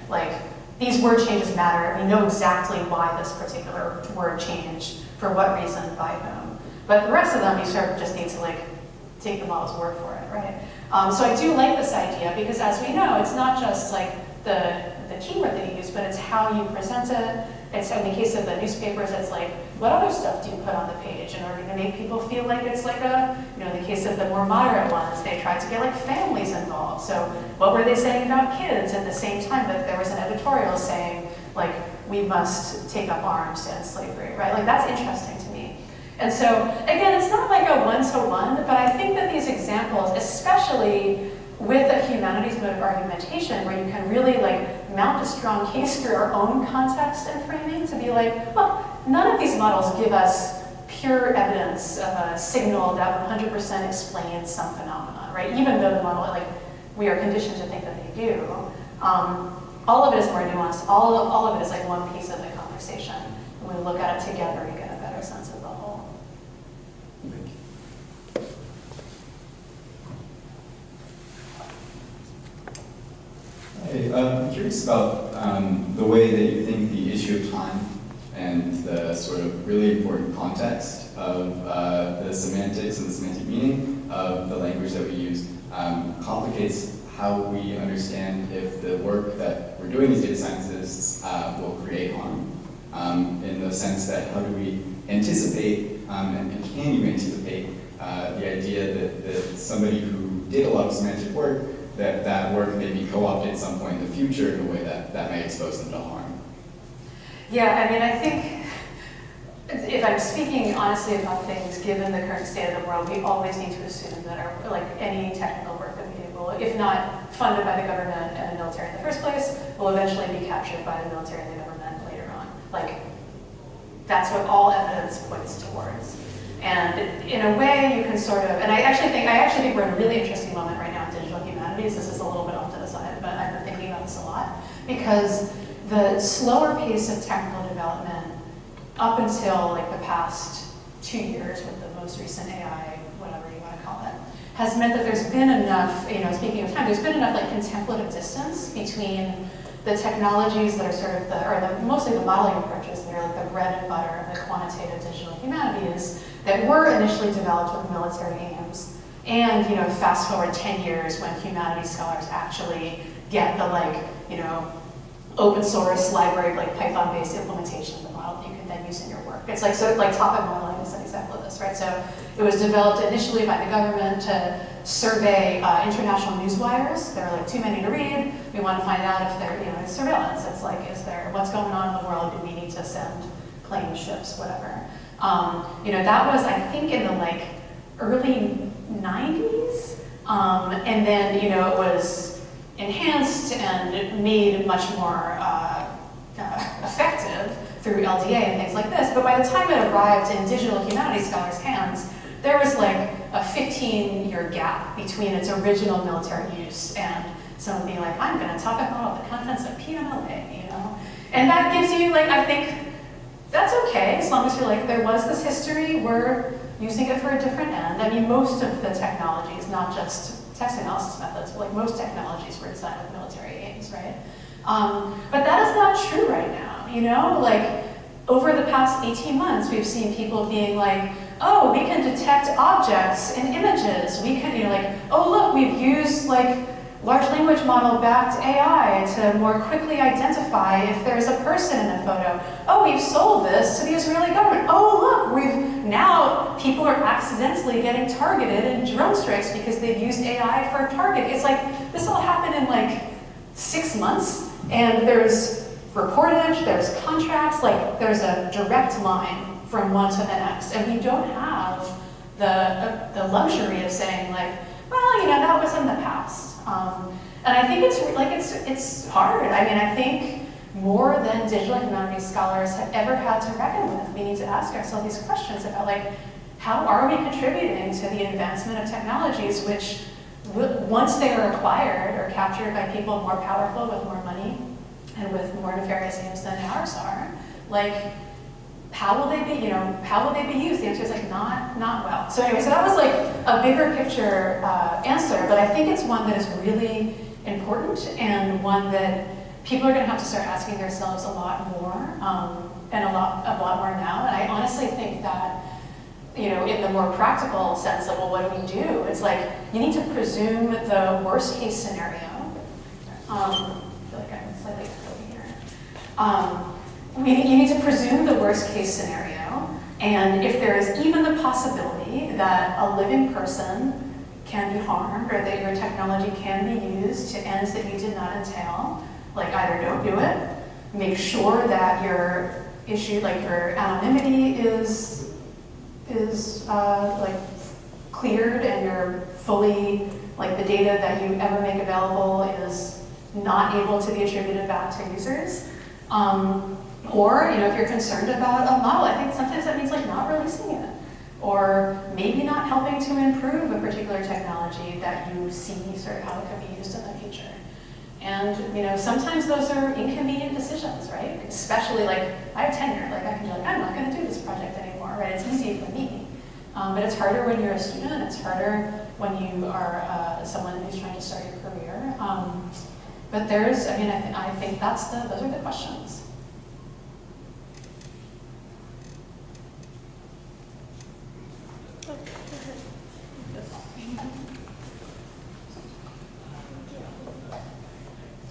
these word changes matter. We know exactly why this particular word changed, for what reason, by whom. But the rest of them, you sort of just need to take the model's word for it, right? So I do like this idea because, as we know, it's not just the keyword that you use, but it's how you present it, it's in the case of the newspapers, it's like, what other stuff do you put on the page in order to make people feel like it's like a, in the case of the more moderate ones, they tried to get like families involved. So what were they saying about kids at the same time that there was an editorial saying, like, we must take up arms to end slavery, right? Like, that's interesting to me. And so, again, it's not like a one-to-one, but I think that these examples, especially with a humanities mode of argumentation, where you can really like mount a strong case through our own context and framing to be like, look, none of these models give us pure evidence of a signal that 100% explains some phenomenon, right? Even though the model, like, we are conditioned to think that they do. All of it is more nuanced. All of it is like one piece of the conversation. When we look at it together, we get a better sense of the whole. Hey, I'm curious about the way that you think the issue of time and the sort of really important context of the semantics and the semantic meaning of the language that we use complicates how we understand if the work that we're doing as data scientists will create harm. In the sense that how do we anticipate, and can you anticipate the idea that somebody who did a lot of semantic work, that work may be co-opted at some point in the future in a way that may expose them to harm? Yeah, I mean, I think if I'm speaking honestly about things, given the current state of the world, we always need to assume that our, like any technical work that we do will, if not funded by the government and the military in the first place, will eventually be captured by the military and the government later on. Like, that's what all evidence points towards. And in a way, you can sort of, and I actually think we're in a really interesting moment right now in digital humanities. This is a little bit off to the side, but I've been thinking about this a lot, because the slower pace of technical development up until like the past 2 years with the most recent AI, whatever you want to call it, has meant that there's been enough, speaking of time, there's been enough like contemplative distance between the technologies that are sort of mostly the modeling approaches that are like the bread and butter of the quantitative digital humanities that were initially developed with military aims, and fast forward 10 years when humanities scholars actually get the open source library, like Python-based implementation of the model that you can then use in your work. It's like, so like topic modeling is an example of this, right? So it was developed initially by the government to survey international news wires. There are like too many to read. We want to find out if there, it's surveillance. It's like, what's going on in the world? Do we need to send planes, ships, whatever? That was, I think, in the like early 90s. And then, it was enhanced and made much more effective through LDA and things like this. But by the time it arrived in digital humanities scholars' hands, there was like a 15-year gap between its original military use and someone being like, I'm going to topic model the contents of PMLA, And that gives you, like, I think that's okay, as long as you're like, there was this history, we're using it for a different end. I mean, most of the technologies, not just text analysis methods, but like most technologies were designed with military aims, right? But that is not true right now, Like, over the past 18 months, we've seen people being like, oh, we can detect objects in images. We can, oh, look, we've used, large language model backed AI to more quickly identify if there's a person in a photo. Oh, we've sold this to the Israeli government. Oh, look, now people are accidentally getting targeted in drone strikes because they've used AI for a target. It's like, this all happened in 6 months, and there's reportage, there's contracts, there's a direct line from one to the next, and we don't have the luxury of saying well, that was in the past. And I think it's hard. I mean, I think more than digital humanities scholars have ever had to reckon with, we need to ask ourselves these questions about how are we contributing to the advancement of technologies which, once they are acquired or captured by people more powerful with more money and with more nefarious aims than ours are, how will they be, how will they be used? The answer is not well. So anyway, so that was a bigger picture answer, but I think it's one that is really important and one that people are going to have to start asking themselves a lot more, and a lot more now. And I honestly think that, in the more practical sense, well, what do we do? It's you need to presume the worst case scenario. I feel like I'm slightly over here. you need to presume the worst case scenario, and if there is even the possibility that a living person can be harmed or that your technology can be used to ends that you did not entail, like either don't do it, make sure that your issue, like your anonymity is like cleared and you're fully, like the data that you ever make available is not able to be attributed back to users. Or, you know, if you're concerned about a model, I think sometimes that means like not releasing it. Or maybe not helping to improve a particular technology that you see sort of how it could be used in the future. And, you know, sometimes those are inconvenient decisions, right? Especially like, I have tenure, like I can be like, I'm not gonna do this project anymore, right? It's easy for me. But it's harder when you're a student, it's harder when you are someone who's trying to start your career. But there's, I mean, I think those are the questions.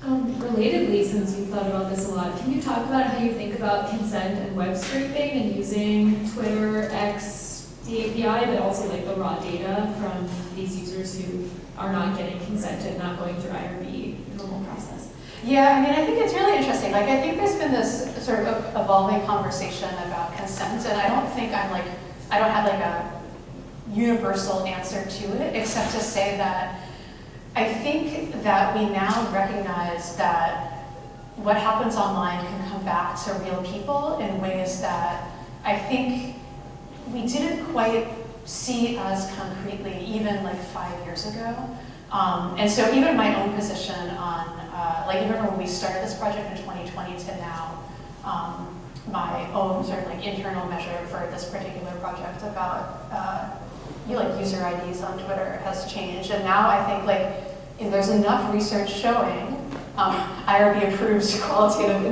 Relatedly, since you've thought about this a lot, can you talk about how you think about consent and web scraping and using Twitter, X, the API, but also like the raw data from these users who are not getting consented, not going through IRB in the whole process? Yeah, I mean, I think it's really interesting. Like, I think there's been this sort of evolving conversation about consent, and I don't have like a universal answer to it, except to say that I think that we now recognize that what happens online can come back to real people in ways that I think we didn't quite see as concretely even like 5 years ago. And so even my own position on, like even when we started this project in 2020 to now, my own sort of like internal measure for this particular project about like user IDs on Twitter has changed. And now I think like there's enough research showing IRB approves qualitative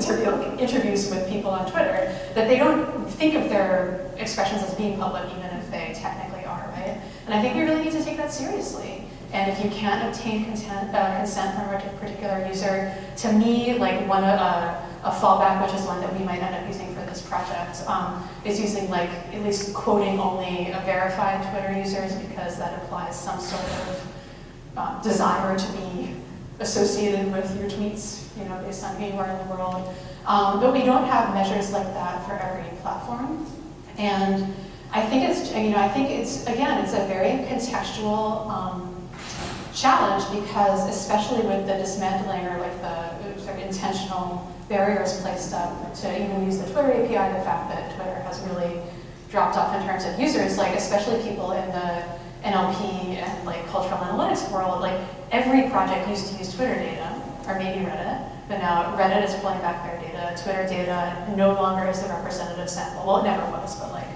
interviews with people on Twitter that they don't think of their expressions as being public even if they technically are, right? And I think we really need to take that seriously. And if you can't obtain consent from a particular user, to me, like a fallback, which is one that we might end up using for this project, is using like at least quoting only verified Twitter users because that implies some sort of desire to be associated with your tweets, you know, based on who you are in the world. But we don't have measures like that for every platform. And I think it's again, it's a very contextual challenge because especially with the dismantling or like the sort of intentional barriers placed up to even use the Twitter API, the fact that Twitter has really dropped off in terms of users, like especially people in the NLP and like cultural analytics world, like every project used to use Twitter data, or maybe Reddit, but now Reddit is pulling back their data. Twitter data no longer is the representative sample. Well, it never was, but like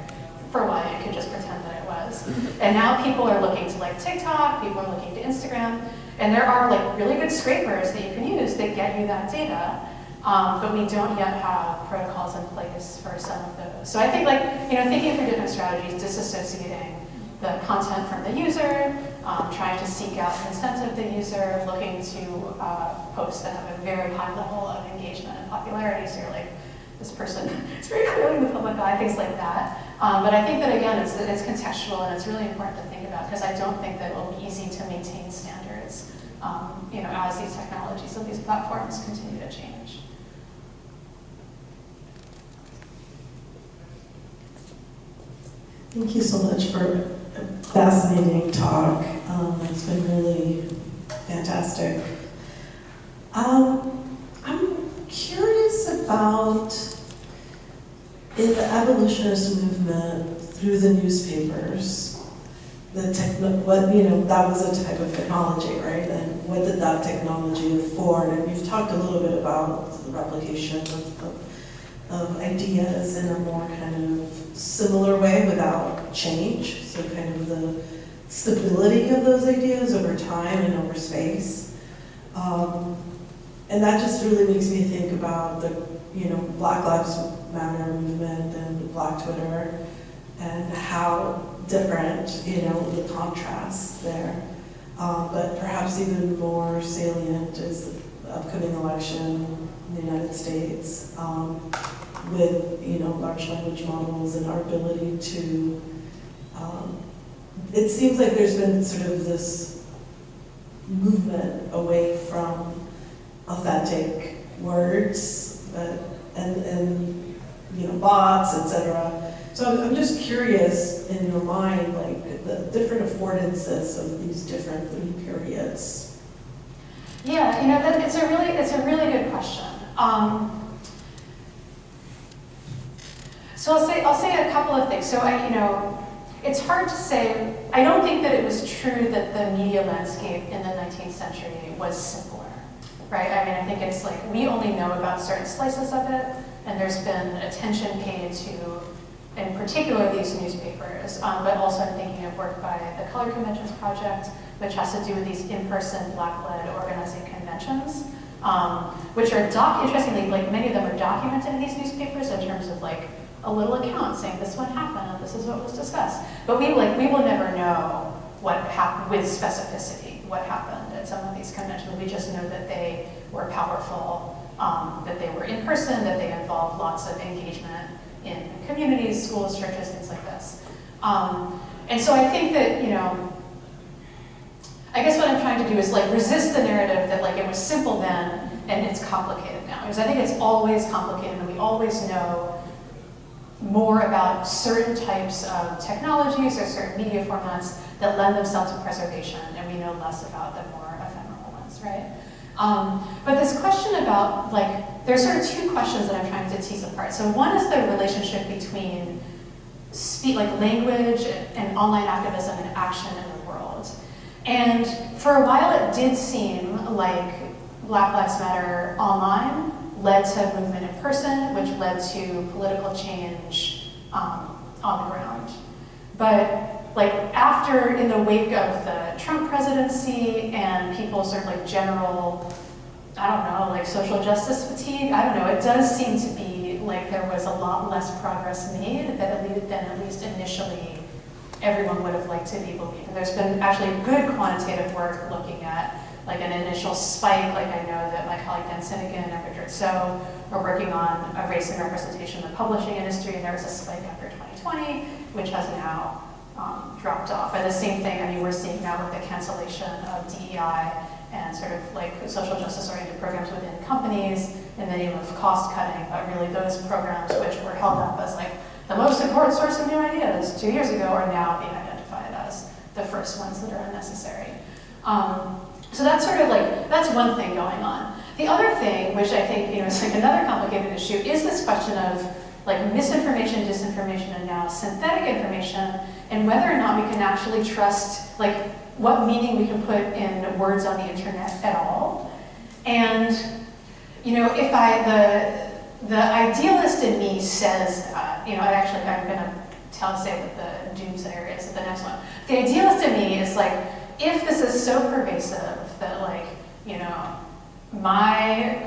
for a while you could just pretend that it was. And now people are looking to like TikTok, people are looking to Instagram, and there are like really good scrapers that you can use that get you that data, but we don't yet have protocols in place for some of those. So I think like, you know, thinking through different strategies, disassociating the content from the user, trying to seek out consent of the user, looking to posts that have a very high level of engagement and popularity. So you're like, this person is very clearly in the public eye, things like that. But I think that again, it's contextual and it's really important to think about because I don't think that it will be easy to maintain standards, you know, as these technologies and these platforms continue to change. Thank you so much for a fascinating talk. It's been really fantastic. I'm curious about, in the abolitionist movement, through the newspapers, that was a type of technology, right? And what did that technology afford? And you've talked a little bit about the replication of ideas in a more kind of similar way without change. So kind of the stability of those ideas over time and over space. And that just really makes me think about the, Black Lives Matter movement and Black Twitter and how different, the contrast there. But perhaps even more salient is the upcoming election in the United States, with, you know, large language models and our ability to, it seems like there's been sort of this movement away from authentic words and you know, bots, etc. So I'm just curious in your mind, like the different affordances of these different 3 periods. Yeah, you know, it's a really good question. So I'll say a couple of things. So you know, it's hard to say. I don't think that it was true that the media landscape in the 19th century was simpler, right? I mean, I think it's like we only know about certain slices of it, and there's been attention paid to, in particular, these newspapers, but also I'm thinking of work by the Color Conventions Project, which has to do with these in-person Black-led organizing conventions, which are, interestingly, like many of them are documented in these newspapers in terms of like a little account saying this one happened and this is what was discussed. But we will never know what happened with specificity, what happened at some of these conventions. We just know that they were powerful, that they were in person, that they involved lots of engagement in communities, schools, churches, things like this. And so I think that, you know, I guess what I'm trying to do is like resist the narrative that like it was simple then and it's complicated now. Because I think it's always complicated and we always know more about certain types of technologies or certain media formats that lend themselves to preservation, and we know less about the more ephemeral ones, right? But this question about, like, there's sort of 2 questions that I'm trying to tease apart. So one is the relationship between language and online activism and action in the world. And for a while it did seem like Black Lives Matter online led to movement in person, which led to political change on the ground. But like after, in the wake of the Trump presidency and people sort of like general, I don't know, like social justice fatigue, I don't know, it does seem to be like there was a lot less progress made than at least initially everyone would have liked to be believed. And there's been actually good quantitative work looking at like an initial spike, like I know that my colleague Dan Sinnigan and Richard So are working on a race and representation in the publishing industry, and there was a spike after 2020, which has now dropped off. And the same thing, I mean, we're seeing now with the cancellation of DEI and sort of like social justice-oriented programs within companies in the name of cost cutting, but really those programs which were held up as like the most important source of new ideas 2 years ago are now being identified as the first ones that are unnecessary. So that's sort of like, that's one thing going on. The other thing, which I think, you know, is like another complicated issue, is this question of like misinformation, disinformation, and now synthetic information, and whether or not we can actually trust, like, what meaning we can put in words on the internet at all. And, you know, if the idealist in me says that, you know, I'm gonna say what the doomsayer is at the next one. The idealist in me is like, if this is so pervasive that, like, you know, my,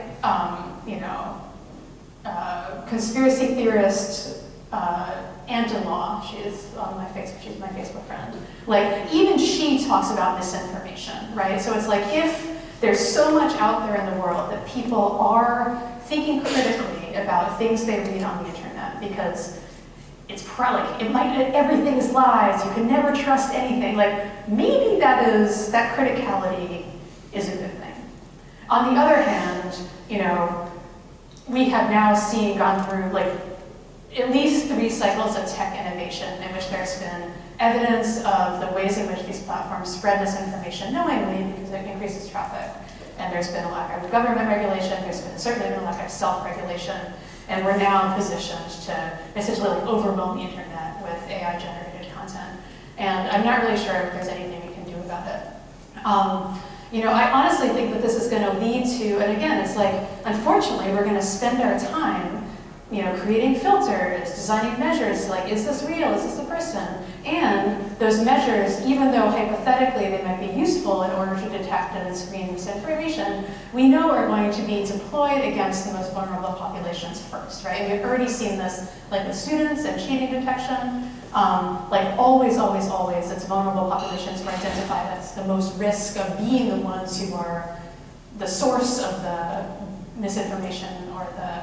conspiracy theorist aunt-in-law, she's my Facebook friend, like, even she talks about misinformation, right? So it's like, if there's so much out there in the world that people are thinking critically about things they read on the internet, because it's probably, everything is lies, you can never trust anything. Like, maybe that criticality is a good thing. On the other hand, you know, we have now gone through like at least 3 cycles of tech innovation in which there's been evidence of the ways in which these platforms spread misinformation knowingly because it increases traffic. And there's been a lack of government regulation, there's certainly been a lack of self-regulation, and we're now positioned to essentially like overwhelm the internet with AI-generated content. And I'm not really sure if there's anything we can do about it. You know, I honestly think that this is going to lead to, and again, it's like, unfortunately, we're going to spend our time, you know, creating filters, designing measures, like, is this real, is this a person? And those measures, even though hypothetically they might be useful in order to detect and screen misinformation, we know are going to be deployed against the most vulnerable populations first, right? And we've already seen this, like with students and cheating detection. Like always, it's vulnerable populations are identified as the most risk of being the ones who are the source of the misinformation or the,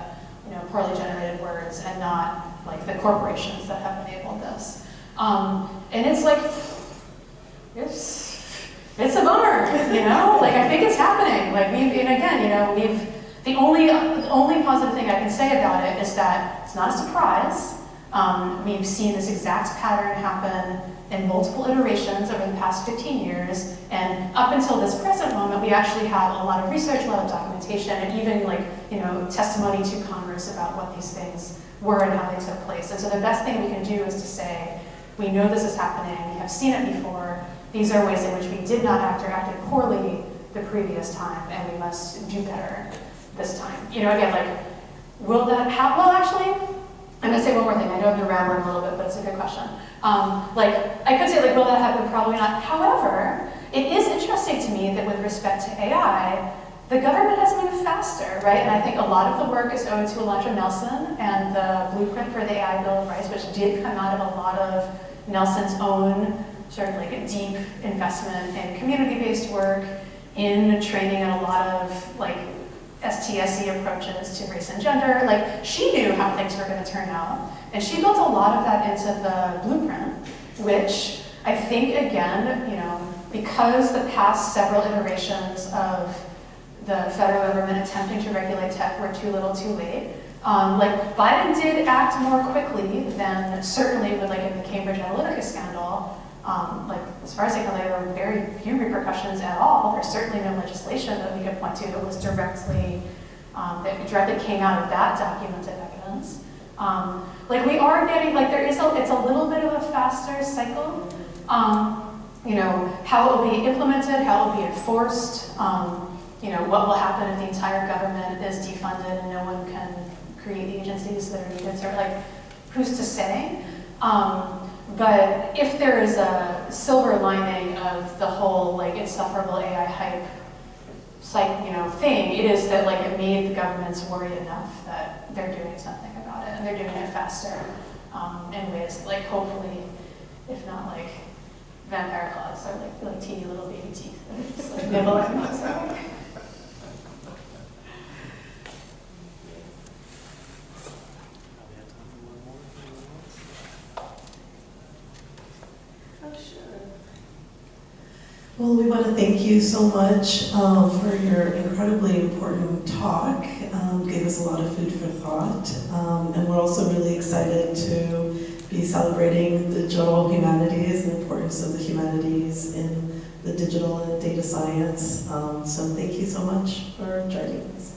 you poorly generated words and not like the corporations that have enabled this. And it's like, it's a bummer, Like I think it's happening. Like the only positive thing I can say about it is that it's not a surprise. We've seen this exact pattern happen in multiple iterations over the past 15 years, and up until this present moment, we actually have a lot of research, a lot of documentation, and even testimony to Congress about what these things were and how they took place. And so the best thing we can do is to say, we know this is happening, we have seen it before, these are ways in which we did not act or acted poorly the previous time, and we must do better this time. Again, will that happen? Well, actually, I'm gonna say one more thing. I know I've been rambling a little bit, but it's a good question. I could say, will that happen? Probably not. However, it is interesting to me that with respect to AI, the government has moved faster, right? And I think a lot of the work is owed to Alondra Nelson and the blueprint for the AI Bill of Rights, which did come out of a lot of Nelson's own sort of deep investment in community-based work, in training and a lot of STSE approaches to race and gender. She knew how things were going to turn out, and she built a lot of that into the blueprint, which I think, again, because the past several iterations of the federal government attempting to regulate tech were too little too late, Biden did act more quickly than certainly with in the Cambridge Analytica scandal. As far as I can tell, there were very few repercussions at all. There's certainly no legislation that we could point to that was directly came out of that documented evidence. We are getting, it's a little bit of a faster cycle. How it will be implemented, how it will be enforced, what will happen if the entire government is defunded and no one can create the agencies that are needed. So, who's to say? But if there is a silver lining of the whole insufferable AI hype thing, it is that it made the governments worried enough that they're doing something about it, and they're doing it faster in ways hopefully, if not vampire claws or teeny little baby teeth that are just nibbling. So. Well, we want to thank you so much for your incredibly important talk. Gave us a lot of food for thought. And we're also really excited to be celebrating the digital humanities and the importance of the humanities in the digital and data science. So thank you so much for joining us.